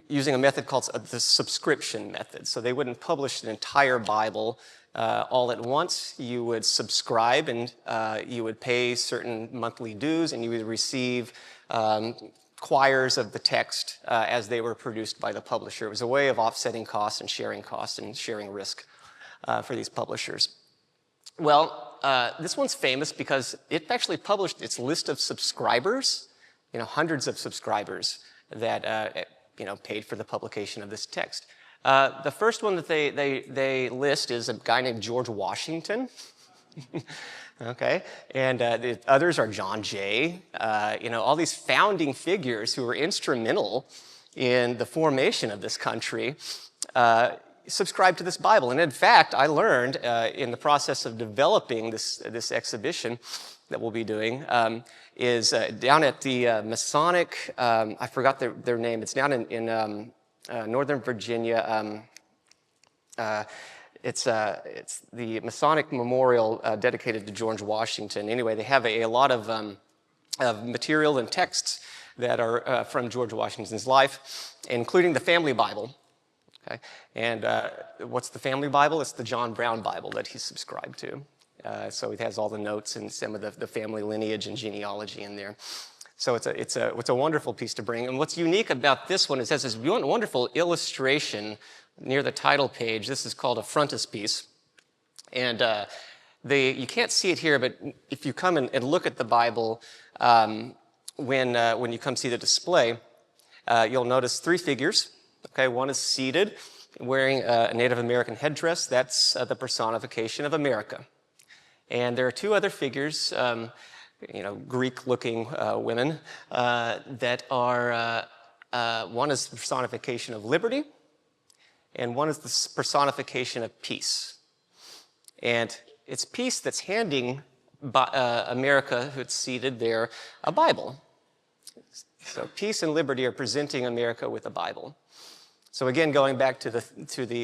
using a method called the subscription method. So they wouldn't publish an entire Bible all at once. You would subscribe and you would pay certain monthly dues and you would receive quires of the text as they were produced by the publisher. It was a way of offsetting costs and sharing risk. for these publishers. Well, this one's famous because it actually published its list of subscribers, hundreds of subscribers that paid for the publication of this text. The first one that they list is a guy named George Washington. Okay, and the others are John Jay, all these founding figures who were instrumental in the formation of this country subscribed to this Bible. And in fact, I learned in the process of developing this exhibition that we'll be doing is down at the Masonic, I forgot their name, it's down in Northern Virginia. It's the Masonic Memorial dedicated to George Washington. Anyway, they have a lot of material and texts that are from George Washington's life, including the family Bible. Okay, and what's the family Bible? It's the John Brown Bible that he subscribed to. So it has all the notes and some of the family lineage and genealogy in there. So it's a wonderful piece to bring. And what's unique about this one is it has this wonderful illustration near the title page. This is called a frontispiece. And you can't see it here, but if you come and look at the Bible, when you come see the display, you'll notice three figures. Okay, one is seated, wearing a Native American headdress. That's the personification of America. And there are two other figures, Greek-looking women that are, one is the personification of liberty, and one is the personification of peace. And it's peace that's handing America, who's seated there, a Bible. So peace and liberty are presenting America with a Bible. So again, going back to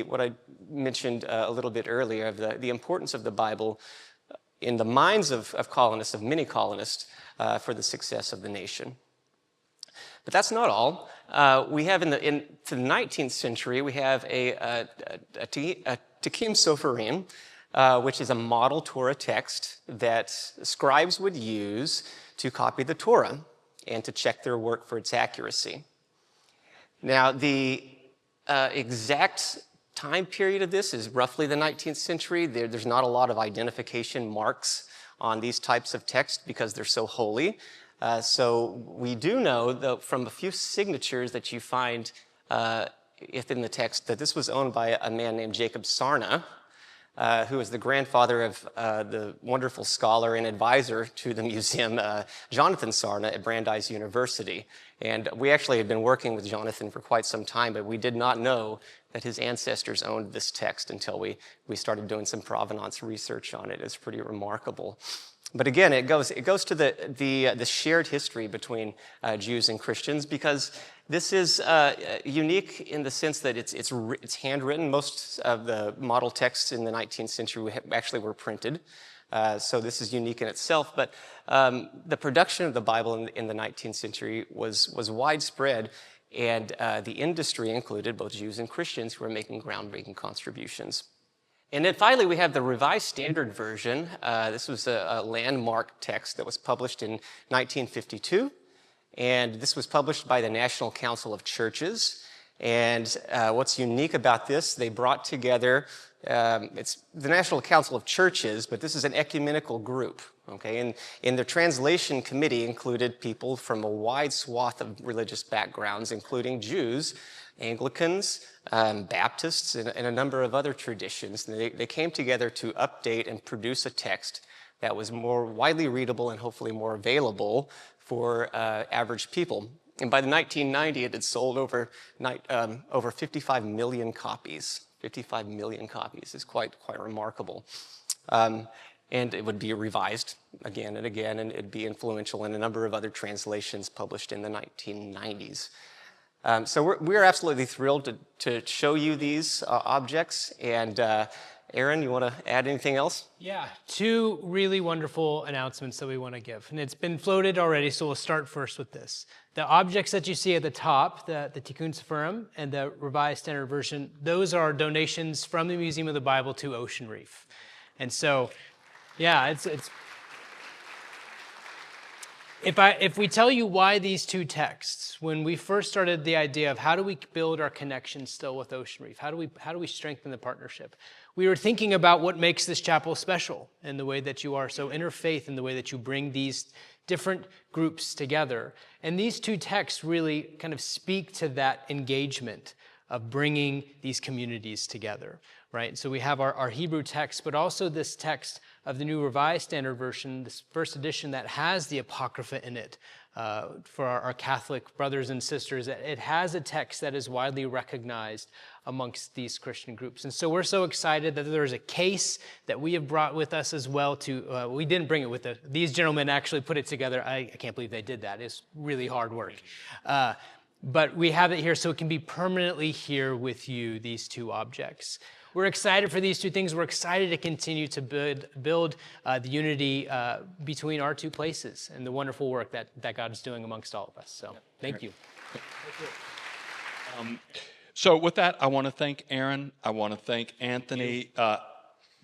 what I mentioned a little bit earlier of the importance of the Bible in the minds of colonists, of many colonists, for the success of the nation. But that's not all. We have to the 19th century, we have a Tekim Sopherim, which is a model Torah text that scribes would use to copy the Torah and to check their work for its accuracy. Now, the exact time period of this is roughly the 19th century. There's not a lot of identification marks on these types of texts because they're so holy. So we do know, though, from a few signatures that you find within the text, that this was owned by a man named Jacob Sarna, who is the grandfather of the wonderful scholar and advisor to the museum, Jonathan Sarna at Brandeis University. And we actually had been working with Jonathan for quite some time, but we did not know that his ancestors owned this text until we started doing some provenance research on it. It's pretty remarkable. But again, it goes to the shared history between Jews and Christians, because this is unique in the sense that it's handwritten. Most of the model texts in the 19th century actually were printed. So this is unique in itself. But the production of the Bible in the 19th century was widespread, and the industry included both Jews and Christians who were making groundbreaking contributions. And then finally, we have the Revised Standard Version. This was a landmark text that was published in 1952. And this was published by the National Council of Churches. And what's unique about this, they brought together, it's the National Council of Churches, but this is an ecumenical group. Okay, and in the translation committee included people from a wide swath of religious backgrounds, including Jews, Anglicans, Baptists, and a number of other traditions. And they came together to update and produce a text that was more widely readable and hopefully more available for average people. And by the 1990, it had sold over 55 million copies. 55 million copies is quite remarkable. And it would be revised again and again, and it'd be influential in a number of other translations published in the 1990s. So we're absolutely thrilled to show you these objects. And Aaron, you want to add anything else? Yeah, two really wonderful announcements that we want to give. And it's been floated already, so we'll start first with this. The objects that you see at the top, the Tikkun Sopherim and the Revised Standard Version, those are donations from the Museum of the Bible to Ocean Reef. And so, yeah, it's if we tell you why these two texts, when we first started the idea of how do we build our connection still with Ocean Reef, how do we strengthen the partnership, We were thinking about what makes this chapel special and the way that you are so interfaith and the way that you bring these different groups together. And these two texts really kind of speak to that engagement of bringing these communities together, right? So we have our Hebrew text, but also this text of the New Revised Standard Version, this first edition that has the Apocrypha in it. For our Catholic brothers and sisters, it has a text that is widely recognized amongst these Christian groups. And so we're so excited that there's a case that we have brought with us as well to, we didn't bring it with us. These gentlemen actually put it together. I can't believe they did that. It's really hard work. But we have it here so it can be permanently here with you, these two objects. We're excited for these two things. We're excited to continue to build the unity between our two places and the wonderful work that God is doing amongst all of us. So thank you. So with that, I want to thank Aaron. I want to thank Anthony.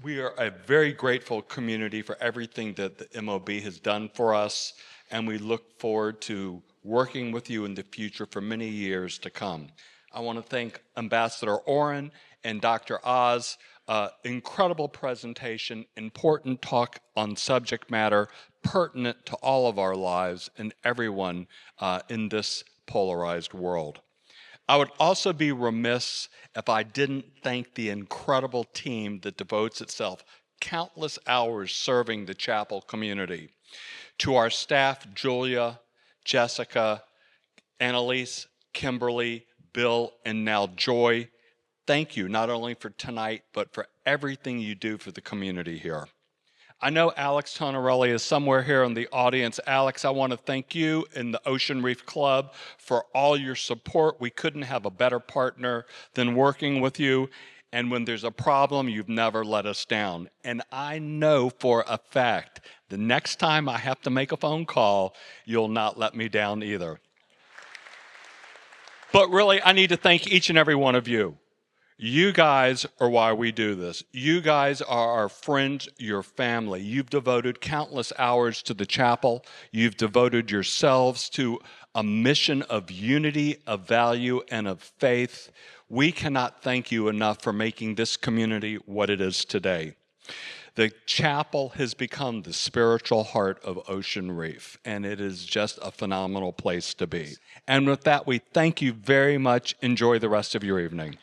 We are a very grateful community for everything that the MOB has done for us, and we look forward to working with you in the future for many years to come. I want to thank Ambassador Oren and Dr. Oz. Incredible presentation, important talk on subject matter pertinent to all of our lives and everyone in this polarized world. I would also be remiss if I didn't thank the incredible team that devotes itself countless hours serving the chapel community. To our staff, Julia, Jessica, Annalise, Kimberly, Bill, and now Joy, thank you not only for tonight, but for everything you do for the community here. I know Alex Tonarelli is somewhere here in the audience. Alex, I want to thank you and the Ocean Reef Club for all your support. We couldn't have a better partner than working with you. And when there's a problem, you've never let us down. And I know for a fact, the next time I have to make a phone call, you'll not let me down either. But really, I need to thank each and every one of you. You guys are why we do this. You guys are our friends, your family. You've devoted countless hours to the chapel. You've devoted yourselves to a mission of unity, of value, and of faith. We cannot thank you enough for making this community what it is today. The chapel has become the spiritual heart of Ocean Reef, and it is just a phenomenal place to be. And with that, we thank you very much. Enjoy the rest of your evening.